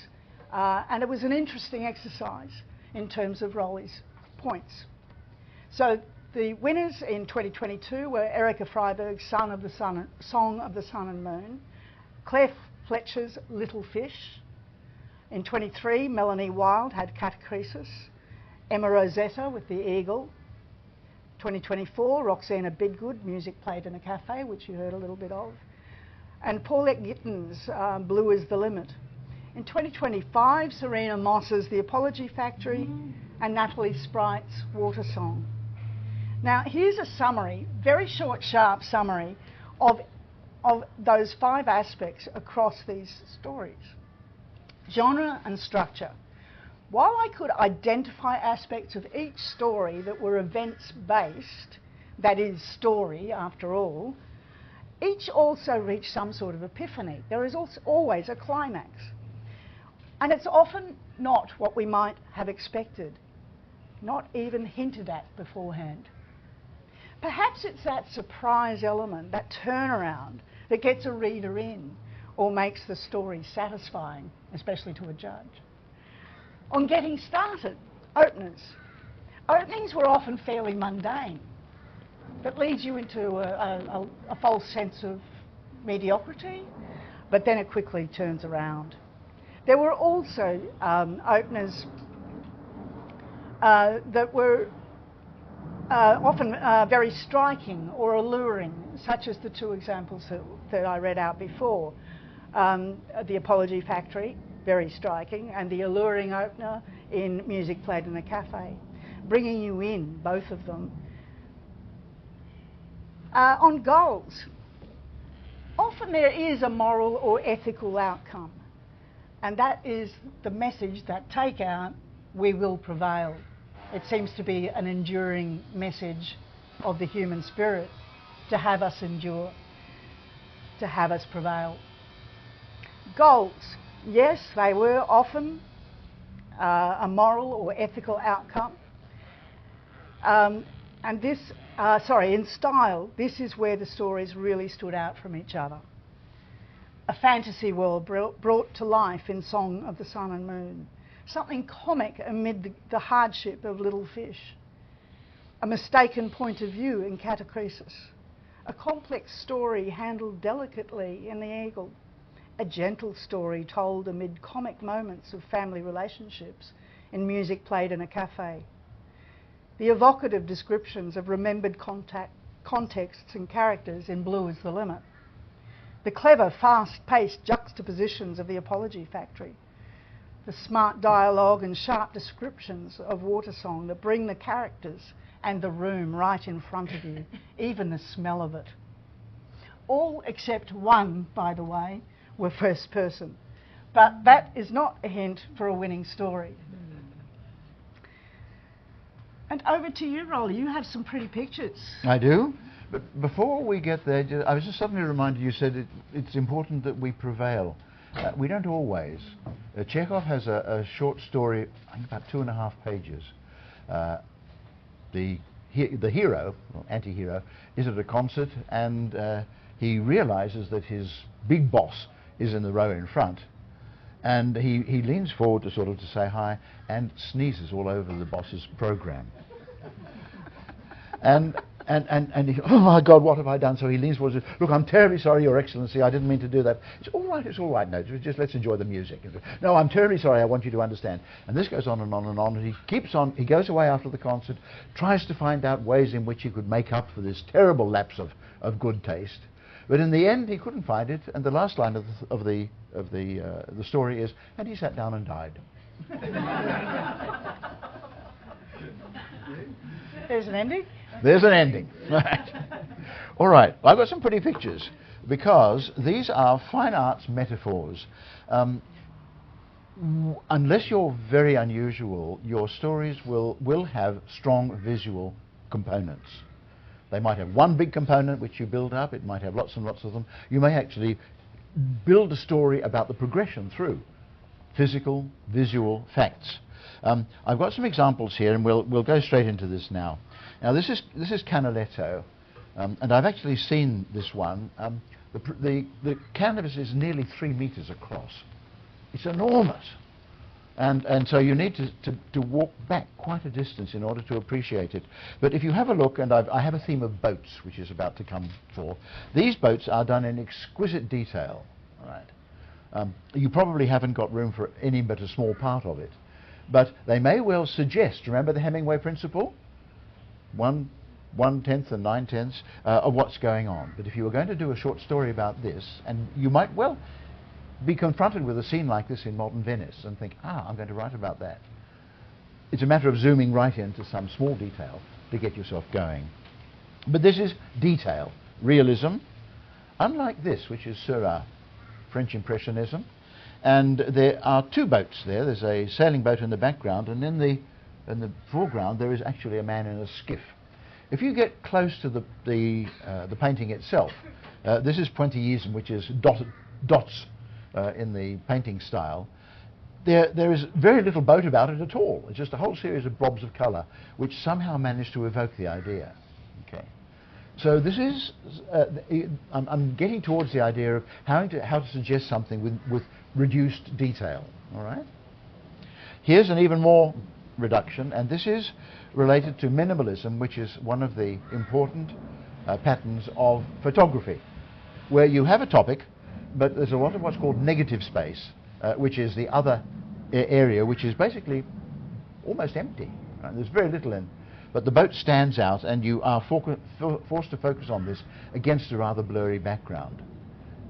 and it was an interesting exercise in terms of Roly's points. So the winners in 2022 were Erica Freiberg's Song of the Sun and Moon, Claire Fletcher's Little Fish. In 23, Melanie Wilde had Catechesis, Emma Rosetta with The Eagle. 2024, Roxana Bidgood, Music Played in a Cafe, which you heard a little bit of. And Paulette Gitten's Blue is the Limit. In 2025, Serena Moss's The Apology Factory and Natalie Spright's Water Song. Now, here's a summary, very short, sharp summary of those 5 aspects across these stories. Genre and structure. While I could identify aspects of each story that were events-based, that is, story after all, each also reached some sort of epiphany. There is also always a climax. And it's often not what we might have expected. not even hinted at beforehand. Perhaps it's that surprise element, that turnaround, that gets a reader in or makes the story satisfying, especially to a judge. On getting started, openers. Openings were often fairly mundane. That leads you into a false sense of mediocrity, but then it quickly turns around. There were also openers that were often very striking or alluring, such as the two examples that I read out before. The Apology Factory, very striking, and the alluring opener in Music Played in a Cafe, bringing you in, both of them. On goals, often there is a moral or ethical outcome, and that is the message that take out, we will prevail. It seems to be an enduring message of the human spirit, to have us endure, to have us prevail. Goals, yes, they were often a moral or ethical outcome. And this, in style, this is where the stories really stood out from each other. A fantasy world brought to life in Song of the Sun and Moon. Something comic amid the hardship of little fish. A mistaken point of view in Catachresis. A complex story handled delicately in The Eagle. A gentle story told amid comic moments of family relationships in Music Played in a Cafe. The evocative descriptions of remembered contexts and characters in Blue is the Limit. The clever, fast-paced juxtapositions of The Apology Factory. The smart dialogue and sharp descriptions of Water Song that bring the characters and the room right in front of you, even the smell of it. All except one, by the way, were first person. But that is not a hint for a winning story. And over to you, Roly. You have some pretty pictures. I do. But before we get there, I was just suddenly reminded, you said it's important that we prevail. We don't always. Chekhov has a short story, I think about 2.5 pages. The hero, or anti-hero, is at a concert, and he realizes that his big boss is in the row in front, and he leans forward to say hi and sneezes all over the boss's program. and he, oh my God, what have I done? So he leans forward and says, look, I'm terribly sorry, Your Excellency, I didn't mean to do that. It's all right, no, just let's enjoy the music. No, I'm terribly sorry, I want you to understand. And this goes on and on and on, and he keeps on, he goes away after the concert, tries to find out ways in which he could make up for this terrible lapse of good taste. But in the end, he couldn't find it, and the last line of the story is, and he sat down and died. There's an ending? There's an ending. Right. All right, well, I've got some pretty pictures, because these are fine arts metaphors. Unless you're very unusual, your stories will have strong visual components. They might have one big component which you build up, it might have lots and lots of them. You may actually build a story about the progression through physical, visual facts. I've got some examples here, and we'll go straight into this now. Now this is Canaletto, and I've actually seen this one. The canvas is nearly 3 meters across. It's enormous. And so you need to walk back quite a distance in order to appreciate it. But if you have a look, and I have a theme of boats, which is about to come for. These boats are done in exquisite detail. Right? You probably haven't got room for any but a small part of it. But they may well suggest, remember the Hemingway principle? 1/10 and 9/10 of what's going on. But if you were going to do a short story about this, and you might well be confronted with a scene like this in modern Venice and think, I'm going to write about that. It's a matter of zooming right into some small detail to get yourself going. But this is detail, realism, unlike this, which is Seurat, French Impressionism. And there are 2 boats there. There's a sailing boat in the background, and in the foreground there is actually a man in a skiff. If you get close to the painting itself, this is pointillism, which is dots in the painting style. there is very little boat about it at all. It's just a whole series of blobs of colour which somehow manage to evoke the idea. Okay. So this is, I'm getting towards the idea of how to suggest something with reduced detail. All right. Here's an even more reduction, and this is related to minimalism, which is one of the important patterns of photography, where you have a topic, but there's a lot of what's called negative space, which is the other area, which is basically almost empty. Right? There's very little in, but the boat stands out, and you are forced to focus on this against a rather blurry background.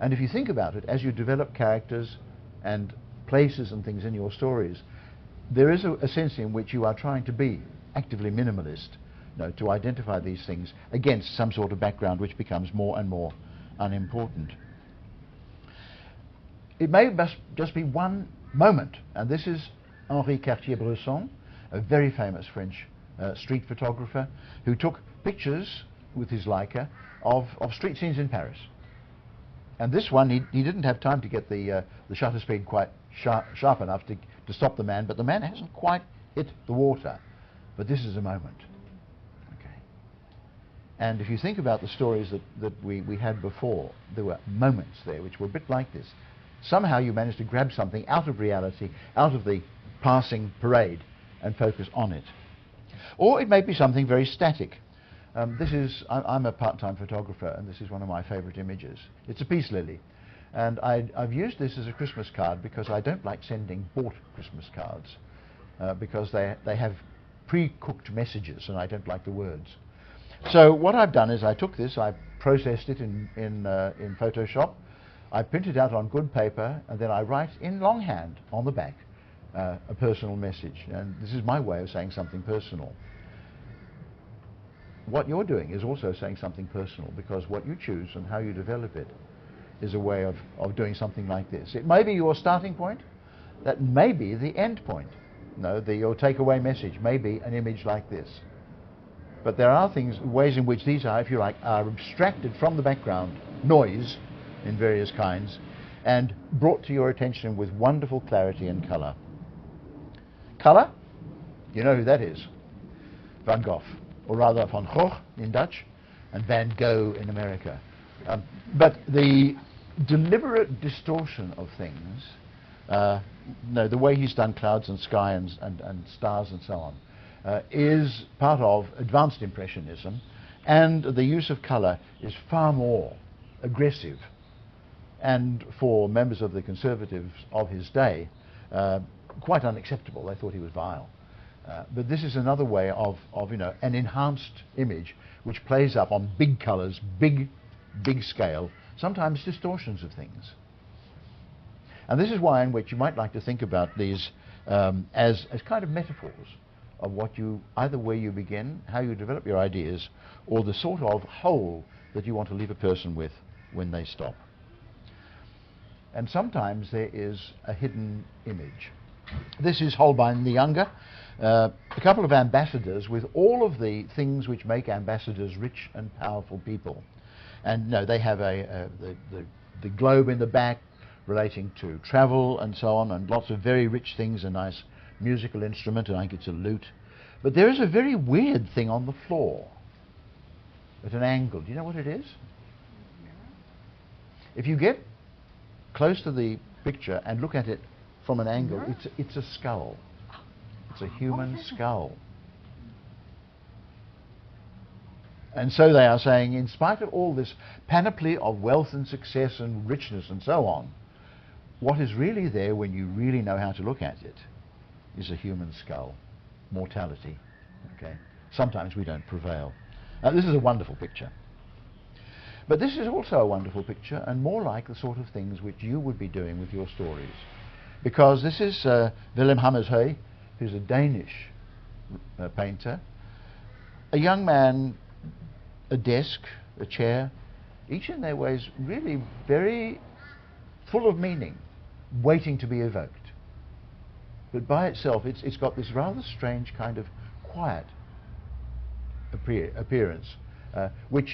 And if you think about it, as you develop characters and places and things in your stories, there is a sense in which you are trying to be actively minimalist, to identify these things against some sort of background which becomes more and more unimportant. It may just be one moment, and this is Henri Cartier-Bresson, a very famous French street photographer who took pictures with his Leica of street scenes in Paris. And this one, he didn't have time to get the shutter speed quite sharp enough to stop the man, but the man hasn't quite hit the water. But this is a moment. Okay. And if you think about the stories that we had before, there were moments there which were a bit like this. Somehow you managed to grab something out of reality, out of the passing parade, and focus on it. Or it may be something very static. I'm a part-time photographer, and this is one of my favourite images. It's a peace lily. And I've used this as a Christmas card because I don't like sending bought Christmas cards because they have pre-cooked messages, and I don't like the words. So what I've done is I took this, I processed it in Photoshop, I print it out on good paper, and then I write in longhand on the back a personal message. And this is my way of saying something personal. What you're doing is also saying something personal, because what you choose and how you develop it is a way of doing something like this. It may be your starting point, that may be the end point. Your takeaway message may be an image like this. But there are ways in which these are, if you like, are abstracted from the background noise in various kinds and brought to your attention with wonderful clarity and colour. Colour? You know who that is? Van Gogh, or rather Van Gogh in Dutch, and Van Gogh in America. But the deliberate distortion of things, the way he's done clouds and sky and stars and so on, is part of advanced Impressionism, and the use of colour is far more aggressive, and for members of the conservatives of his day, quite unacceptable. They thought he was vile. But this is another way of an enhanced image which plays up on big colours, big scale, sometimes distortions of things. And this is why in which you might like to think about these as kind of metaphors of what either where you begin, how you develop your ideas, or the sort of whole that you want to leave a person with when they stop. And sometimes there is a hidden image. This is Holbein the Younger, a couple of ambassadors with all of the things which make ambassadors rich and powerful people. And they have the globe in the back relating to travel and so on, and lots of very rich things, a nice musical instrument, and I think it's a lute. But there is a very weird thing on the floor at an angle. Do you know what it is? If you get close to the picture and look at it from an angle, it's a skull. It's a human skull. And so they are saying, in spite of all this panoply of wealth and success and richness and so on, what is really there when you really know how to look at it is a human skull. Mortality. Okay. Sometimes we don't prevail. This is a wonderful picture. But this is also a wonderful picture, and more like the sort of things which you would be doing with your stories. Because this is Willem Hammershøi, who's a Danish painter. A young man, a desk, a chair, each in their ways really very full of meaning, waiting to be evoked. But by itself, it's got this rather strange kind of quiet appearance, which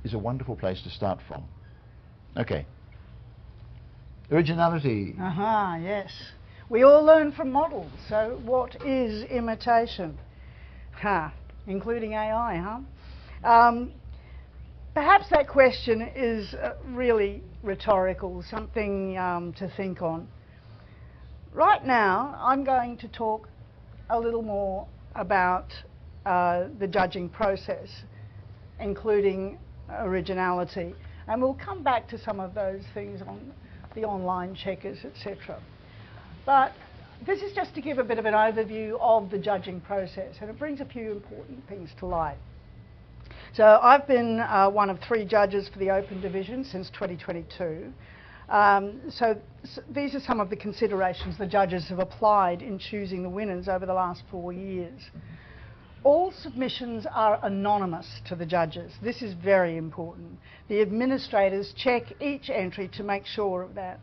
is a wonderful place to start from. Okay. Originality. Yes. We all learn from models, so what is imitation? Including AI, huh? Perhaps that question is really rhetorical, something to think on. Right now, I'm going to talk a little more about the judging process, including originality, and we'll come back to some of those things on the online checkers, etc. But this is just to give a bit of an overview of the judging process, and it brings a few important things to light. So I've been one of 3 judges for the Open Division since 2022. So these are some of the considerations the judges have applied in choosing the winners over the last 4 years. All submissions are anonymous to the judges. This is very important. The administrators check each entry to make sure of that.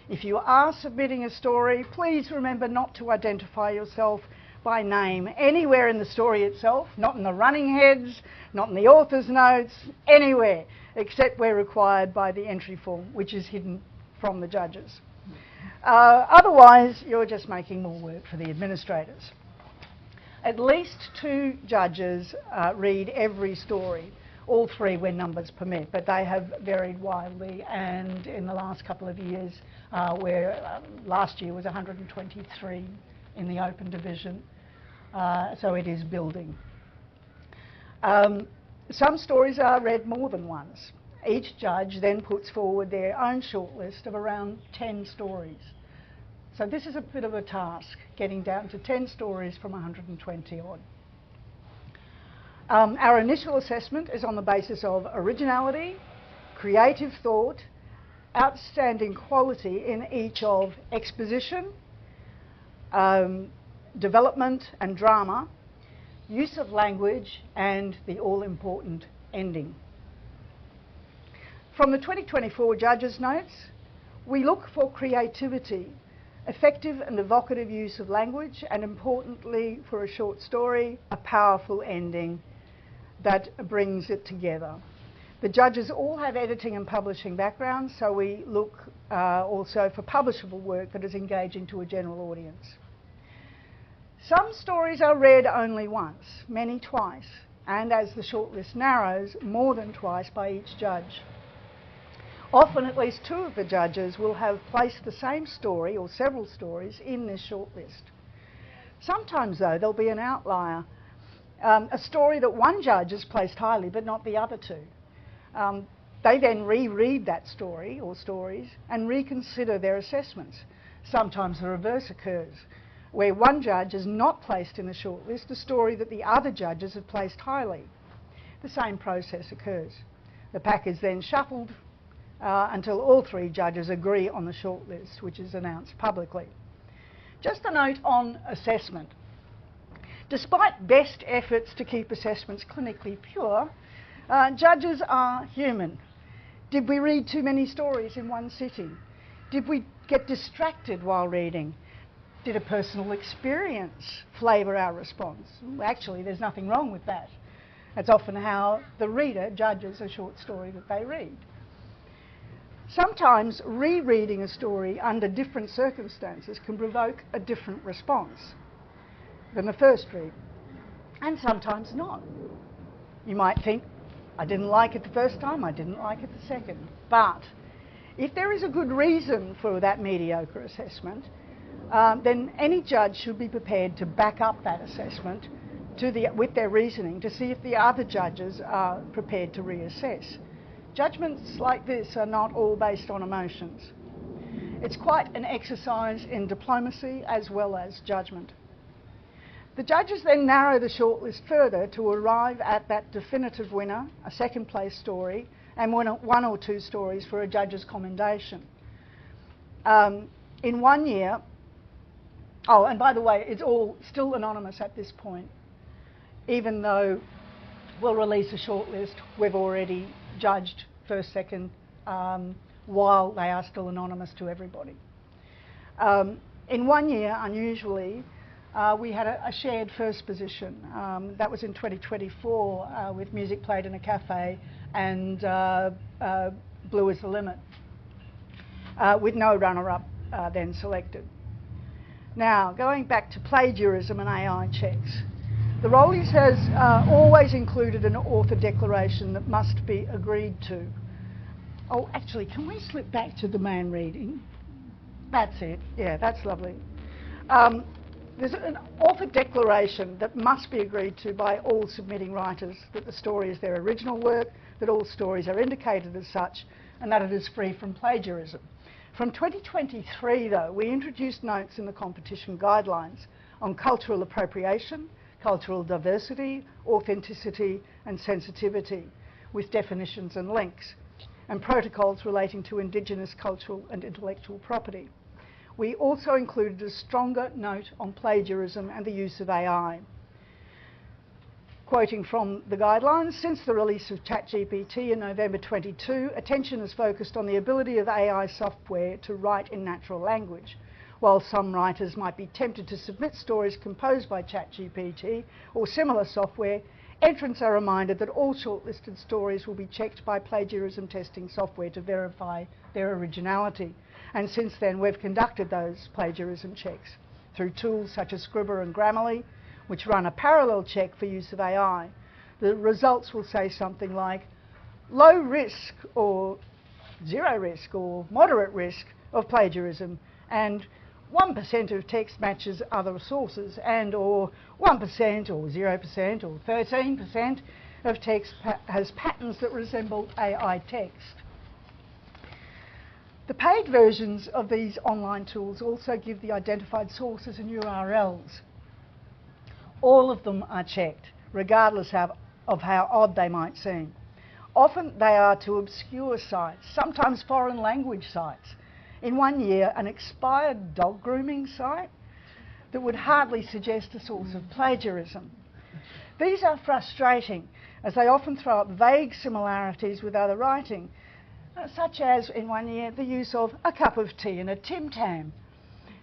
If you are submitting a story, please remember not to identify yourself by name anywhere in the story itself, not in the running heads, not in the author's notes, anywhere, except where required by the entry form, which is hidden from the judges. Otherwise, you're just making more work for the administrators. At least 2 judges read every story, all 3 when numbers permit, but they have varied wildly, and in the last couple of years, where last year was 123 in the Open Division, so it is building. Some stories are read more than once. Each judge then puts forward their own shortlist of around 10 stories. So this is a bit of a task, getting down to 10 stories from 120 odd. Our initial assessment is on the basis of originality, creative thought, outstanding quality in each of exposition, development and drama, use of language, and the all-important ending. From the 2024 judges' notes, we look for creativity, effective and evocative use of language, and importantly, for a short story, a powerful ending that brings it together. The judges all have editing and publishing backgrounds, so we look also for publishable work that is engaging to a general audience. Some stories are read only once, many twice, and as the shortlist narrows, more than twice by each judge. Often at least 2 of the judges will have placed the same story or several stories in this shortlist. Sometimes, though, there'll be an outlier, a story that one judge has placed highly but not the other 2. They then reread that story or stories and reconsider their assessments. Sometimes the reverse occurs, where one judge has not placed in the shortlist a story that the other judges have placed highly. The same process occurs. The pack is then shuffled until all 3 judges agree on the shortlist, which is announced publicly. Just a note on assessment. Despite best efforts to keep assessments clinically pure, judges are human. Did we read too many stories in one sitting? Did we get distracted while reading? Did a personal experience flavour our response? Actually, there's nothing wrong with that. That's often how the reader judges a short story that they read. Sometimes rereading a story under different circumstances can provoke a different response than the first read, and sometimes not. You might think, I didn't like it the first time, I didn't like it the second. But if there is a good reason for that mediocre assessment, then any judge should be prepared to back up that assessment with their reasoning to see if the other judges are prepared to reassess. Judgments like this are not all based on emotions. It's quite an exercise in diplomacy as well as judgment. The judges then narrow the shortlist further to arrive at that definitive winner, a second place story, and one or 2 stories for a judge's commendation. In 1 year, oh, and by the way, it's all still anonymous at this point. Even though we'll release a shortlist, we've already judged first, second, while they are still anonymous to everybody. In 1 year, unusually, we had a shared first position. That was in 2024 with Music Played in a Cafe and Blue is the Limit, with no runner-up then selected. Now, going back to plagiarism and AI checks. The Rolys has always included an author declaration that must be agreed to. Oh, actually, can we slip back to the man reading? That's it. Yeah, that's lovely. There's an author declaration that must be agreed to by all submitting writers, that the story is their original work, that all stories are indicated as such, and that it is free from plagiarism. From 2023, though, we introduced notes in the competition guidelines on cultural appropriation, cultural diversity, authenticity and sensitivity, with definitions and links, and protocols relating to Indigenous cultural and intellectual property. We also included a stronger note on plagiarism and the use of AI. Quoting from the guidelines, since the release of ChatGPT in November 22, attention is focused on the ability of AI software to write in natural language. While some writers might be tempted to submit stories composed by ChatGPT or similar software, entrants are reminded that all shortlisted stories will be checked by plagiarism testing software to verify their originality. And since then, we've conducted those plagiarism checks through tools such as Scribr and Grammarly, which run a parallel check for use of AI. The results will say something like low risk or zero risk or moderate risk of plagiarism, and 1% of text matches other sources, and or 1% or 0% or 13% of text has patterns that resemble AI text. The paid versions of these online tools also give the identified sources and URLs. All of them are checked, regardless of how odd they might seem. Often they are to obscure sites, sometimes foreign language sites. In 1 year, an expired dog grooming site that would hardly suggest a source of plagiarism. These are frustrating, as they often throw up vague similarities with other writing, such as, in 1 year, the use of a cup of tea and a Tim Tam,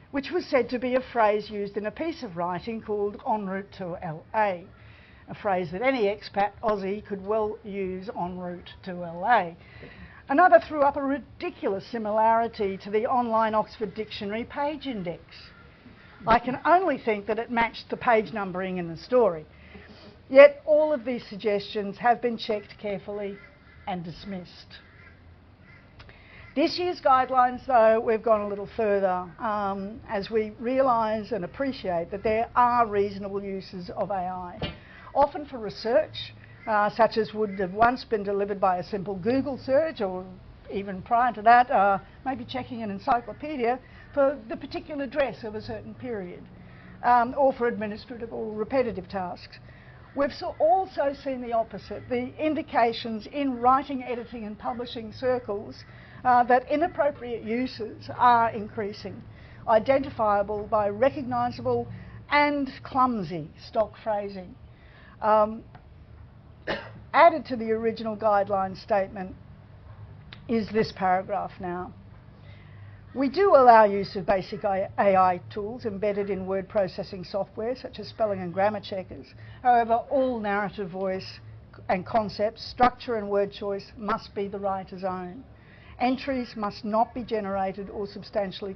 which was said to be a phrase used in a piece of writing called En route to LA, a phrase that any expat Aussie could well use en route to LA. Another threw up a ridiculous similarity to the online Oxford Dictionary page index. I can only think that it matched the page numbering in the story. Yet all of these suggestions have been checked carefully and dismissed. This year's guidelines, though, we've gone a little further as we realise and appreciate that there are reasonable uses of AI, often for research, such as would have once been delivered by a simple Google search, or even prior to that, maybe checking an encyclopedia for the particular dress of a certain period, or for administrative or repetitive tasks. We've also seen the opposite, the indications in writing, editing and publishing circles that inappropriate uses are increasing, identifiable by recognisable and clumsy stock phrasing. Added to the original guideline statement is this paragraph now. We do allow use of basic AI tools embedded in word processing software, such as spelling and grammar checkers. However, all narrative voice and concepts, structure and word choice must be the writer's own. Entries must not be generated or substantially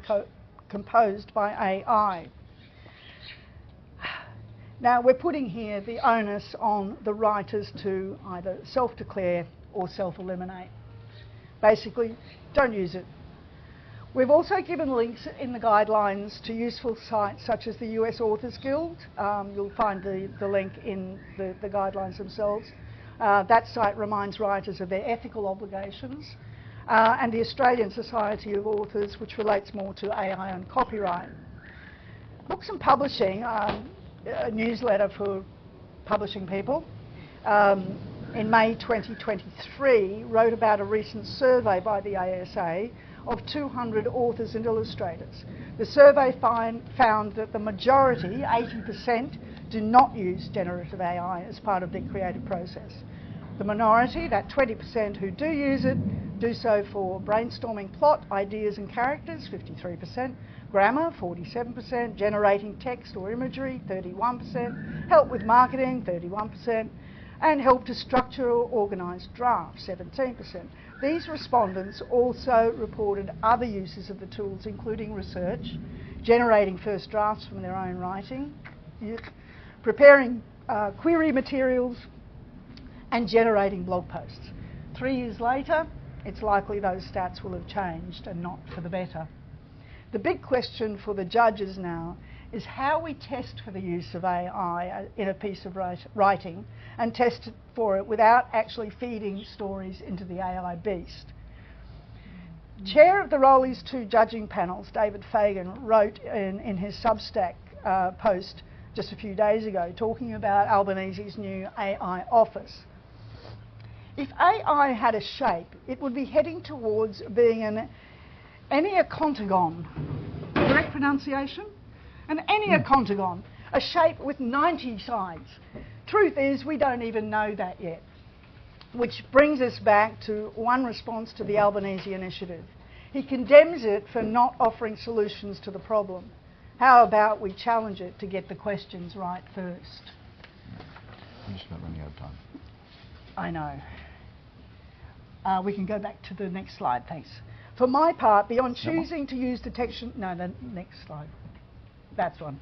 composed by AI. Now, we're putting here the onus on the writers to either self-declare or self-eliminate. Basically, don't use it. We've also given links in the guidelines to useful sites such as the US Authors Guild. You'll find the link in the guidelines themselves. That site reminds writers of their ethical obligations. And the Australian Society of Authors, which relates more to AI and copyright. Books and Publishing, a newsletter for publishing people, in May 2023 wrote about a recent survey by the ASA of 200 authors and illustrators. The survey found that the majority, 80%, do not use generative AI as part of their creative process. The minority, that 20% who do use it, do so for brainstorming plot, ideas and characters, 53%, grammar, 47%, generating text or imagery, 31%, help with marketing, 31%, and help to structure or organise drafts, 17%. These respondents also reported other uses of the tools, including research, generating first drafts from their own writing, preparing query materials, and generating blog posts. 3 years later, it's likely those stats will have changed and not for the better. The big question for the judges now is how we test for the use of AI in a piece of writing and test for it without actually feeding stories into the AI beast. Chair of the Rolys 2 judging panels, David Fagan, wrote in his Substack post just a few days ago talking about Albanese's new AI office. If AI had a shape, it would be heading towards being an enneacontagon. Correct pronunciation? An enneacontagon, a shape with 90 sides. Truth is, we don't even know that yet. Which brings us back to one response to the Albanese initiative. He condemns it for not offering solutions to the problem. How about we challenge it to get the questions right first? I'm just about running out of time. I know. We can go back to the next slide, thanks. For my part, beyond choosing to use detection... No, the next slide. That's one.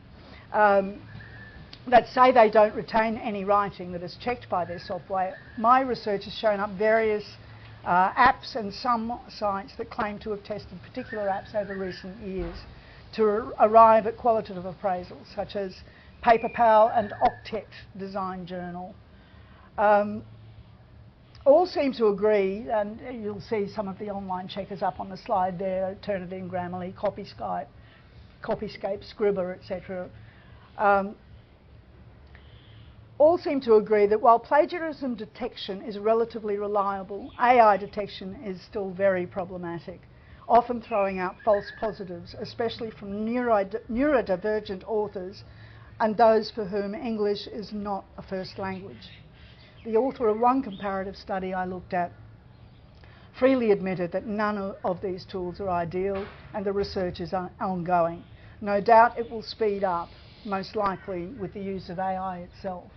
That say they don't retain any writing that is checked by their software, my research has shown up various apps and some sites that claim to have tested particular apps over recent years to arrive at qualitative appraisals, such as PaperPal and Octet Design Journal. All seem to agree, and you'll see some of the online checkers up on the slide there, Turnitin, Grammarly, Copyscape, Scribble, etc. All seem to agree that while plagiarism detection is relatively reliable, AI detection is still very problematic, often throwing out false positives, especially from neurodivergent authors and those for whom English is not a first language. The author of one comparative study I looked at freely admitted that none of these tools are ideal and the research is ongoing. No doubt it will speed up, most likely with the use of AI itself.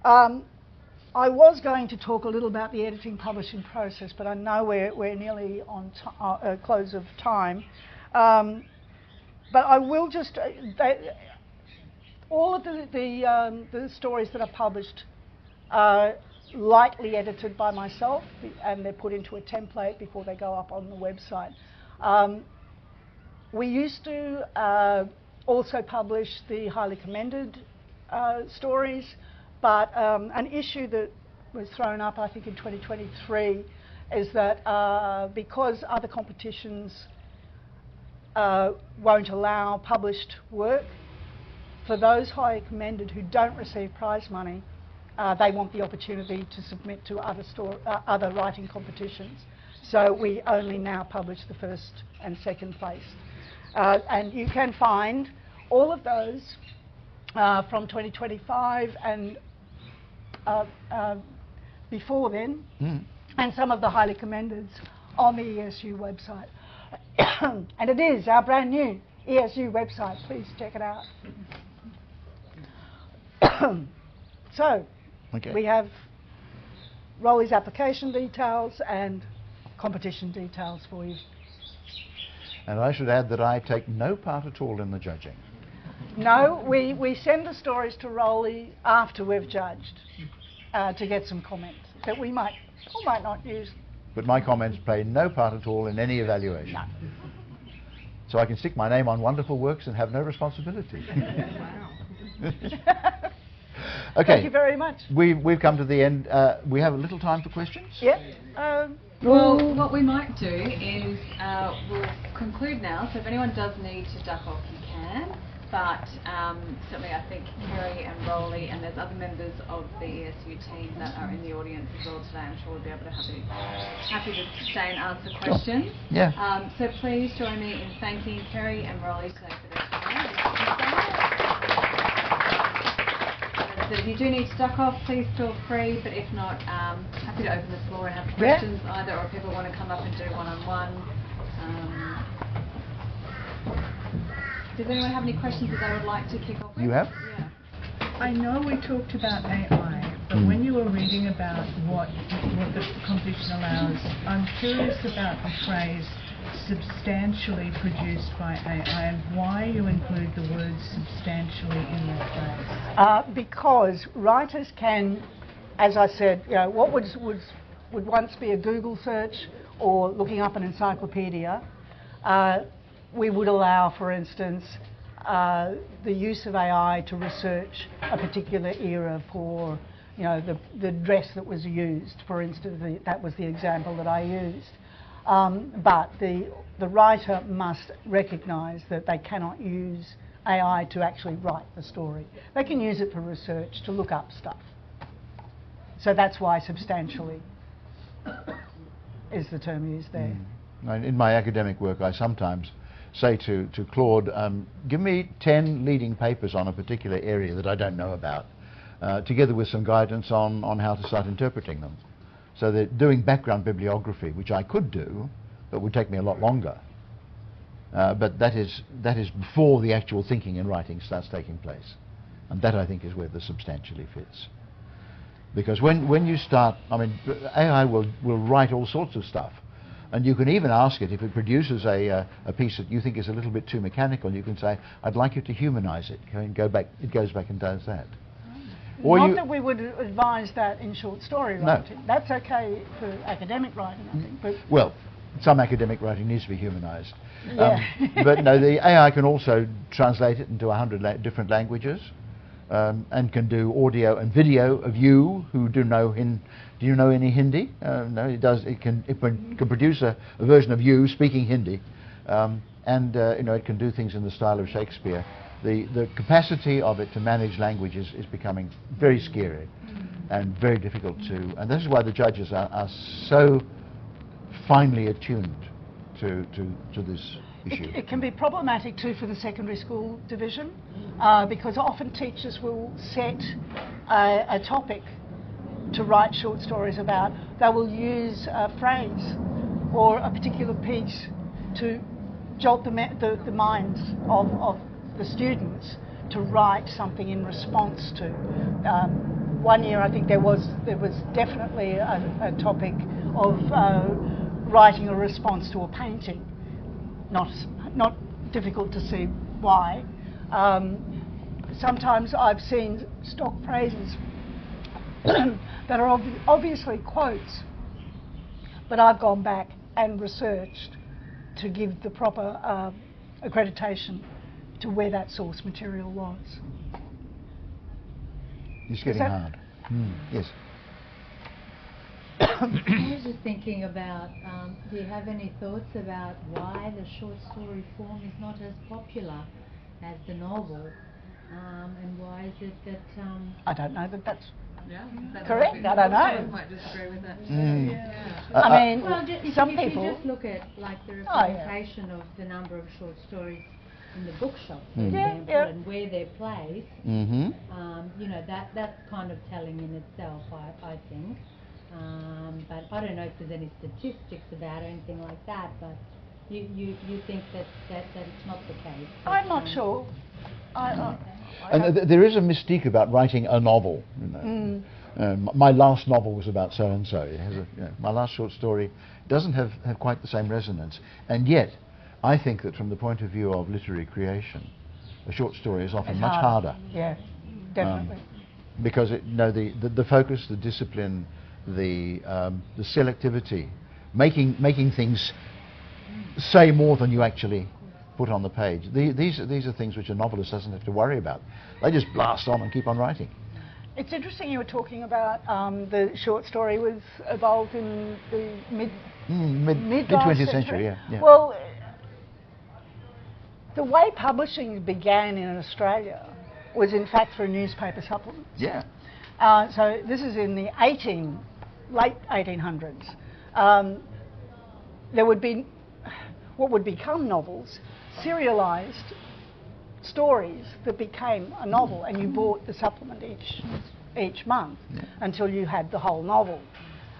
I was going to talk a little about the editing publishing process, but I know we're nearly on close of time. But I will just... all of the stories that are published are lightly edited by myself, and they're put into a template before they go up on the website. We used to also publish the highly commended stories, but an issue that was thrown up, I think, in 2023 is that because other competitions won't allow published work, for those highly commended who don't receive prize money, they want the opportunity to submit to other writing competitions. So we only now publish the first and second place. And you can find all of those from 2025 and before then, and some of the highly commendeds on the ESU website. And it is our brand new ESU website. Please check it out. So, we have Roly's application details and competition details for you. And I should add that I take no part at all in the judging. No, we send the stories to Roly after we've judged to get some comments that we might or might not use. But my comments play no part at all in any evaluation. No. So I can stick my name on wonderful works and have no responsibility. Okay. Thank you very much. We've come to the end. We have a little time for questions? Yep. Well, what we might do is we'll conclude now. So if anyone does need to duck off, you can. But certainly I think Kerry and Roly, and there's other members of the ESU team that are in the audience as well today. I'm sure we'll be able to happy to stay and answer questions. Sure. Yeah. So please join me in thanking Kerry and Roly today for their time. So if you do need to duck off, please feel free, but if not, happy to open the floor and have questions either, or if people want to come up and do one-on-one. Does anyone have any questions that they would like to kick off with? You have? Yeah. I know we talked about AI, but when you were reading about what the competition allows, I'm curious about the phrase substantially produced by AI, and why you include the word substantially in that phrase? Because writers can, as I said, you know, what would once be a Google search or looking up an encyclopedia, we would allow, for instance, the use of AI to research a particular era for, you know, the dress that was used, for instance. That was the example that I used. But the writer must recognise that they cannot use AI to actually write the story. They can use it for research, to look up stuff. So that's why substantially is the term used there. In my academic work, I sometimes say to Claude, give me 10 leading papers on a particular area that I don't know about, together with some guidance on how to start interpreting them. So that doing background bibliography, which I could do, but would take me a lot longer. But that is before the actual thinking and writing starts taking place. And that, I think, is where the substantially fits. Because when you start, I mean, AI will write all sorts of stuff. And you can even ask it, if it produces a piece that you think is a little bit too mechanical, you can say, I'd like you to humanize it. And go back, it goes back and does that. Or Not that we would advise that in short story writing. No. That's okay for academic writing, I think. But well, some academic writing needs to be humanized. yeah. But no, the AI can also translate it into 100 different languages, and can do audio and video of you who do you know any Hindi? No, it does. It can produce a version of you speaking Hindi, and you know, it can do things in the style of Shakespeare. The capacity of it to manage languages is becoming very scary and very difficult to. And this is why the judges are so finely attuned to this issue. It can be problematic too for the secondary school division, because often teachers will set a topic to write short stories about. They will use a phrase or a particular piece to jolt the minds of the students to write something in response to. One year I think there was definitely a topic of writing a response to a painting. Not difficult to see why. Sometimes I've seen stock phrases that are obviously quotes, but I've gone back and researched to give the proper accreditation to where that source material was. It's getting hard. Yes. I was just thinking about, do you have any thoughts about why the short story form is not as popular as the novel, and why is it that... I don't know that that's that's correct. I don't know. I might disagree with that. I mean, well, some if people... you just look at like the representation of the number of short stories in the bookshop, for example, and where they're placed, you know, that's kind of telling in itself, I think. But I don't know if there's any statistics about it or anything like that, but you think that it's not the case. I'm not sure. And there is a mystique about writing a novel. You know. My last novel was about so and so. It has my last short story doesn't have quite the same resonance, and yet I think that from the point of view of literary creation, a short story is often much harder. Yeah, definitely. Because the focus, the discipline, the selectivity, making things say more than you actually put on the page. These are things which a novelist doesn't have to worry about. They just blast on and keep on writing. It's interesting you were talking about the short story was evolved in the mid 20th century. Yeah. Well, the way publishing began in Australia was in fact through newspaper supplements. Yeah. So this is in the late 1800s. There would be what would become novels, serialised stories that became a novel, and you bought the supplement each month until you had the whole novel.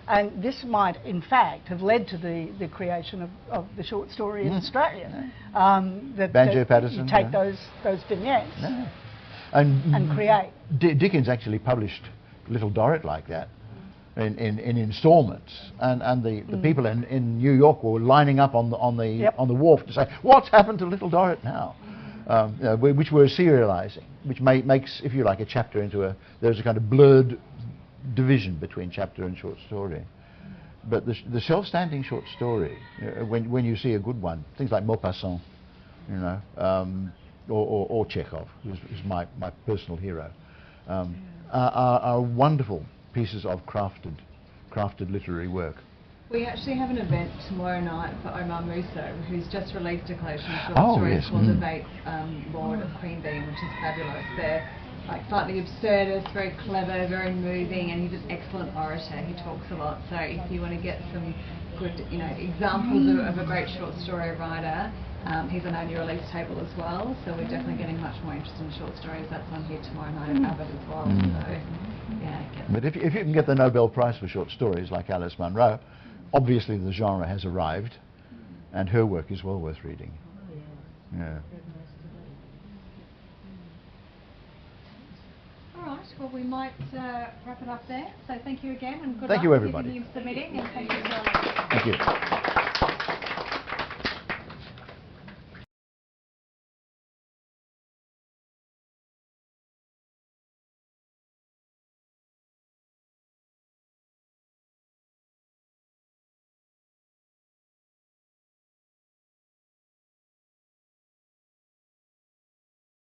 And this might, in fact, have led to the creation of the short story in Australia. Banjo Patterson. You take those vignettes and create. Dickens actually published Little Dorrit like that. in installments, and the people in New York were lining up on the wharf to say, what's happened to Little Dorrit now? Which we're serialising, which makes, if you like, a chapter into there's a kind of blurred division between chapter and short story. But the self-standing short story, when you see a good one, things like Maupassant, you know, or Chekhov, who's my personal hero, are wonderful pieces of crafted literary work. We actually have an event tomorrow night for Omar Musso, who's just released a collection of short stories called The Vape Lord of Queen Bean, which is fabulous. They're like slightly absurdist, very clever, very moving, and he's an excellent orator. He talks a lot. So if you want to get some good, you know, examples of a great short story writer, he's on our new release table as well. So we're definitely getting much more interest in short stories. That's on here tomorrow night at Avid as well. So yeah. But if you can get the Nobel Prize for short stories like Alice Munro, obviously the genre has arrived, and her work is well worth reading. Yeah. All right. Well, we might wrap it up there. So thank you again, and good luck with everybody. everything you're submitting, and thank you so much. Thank you.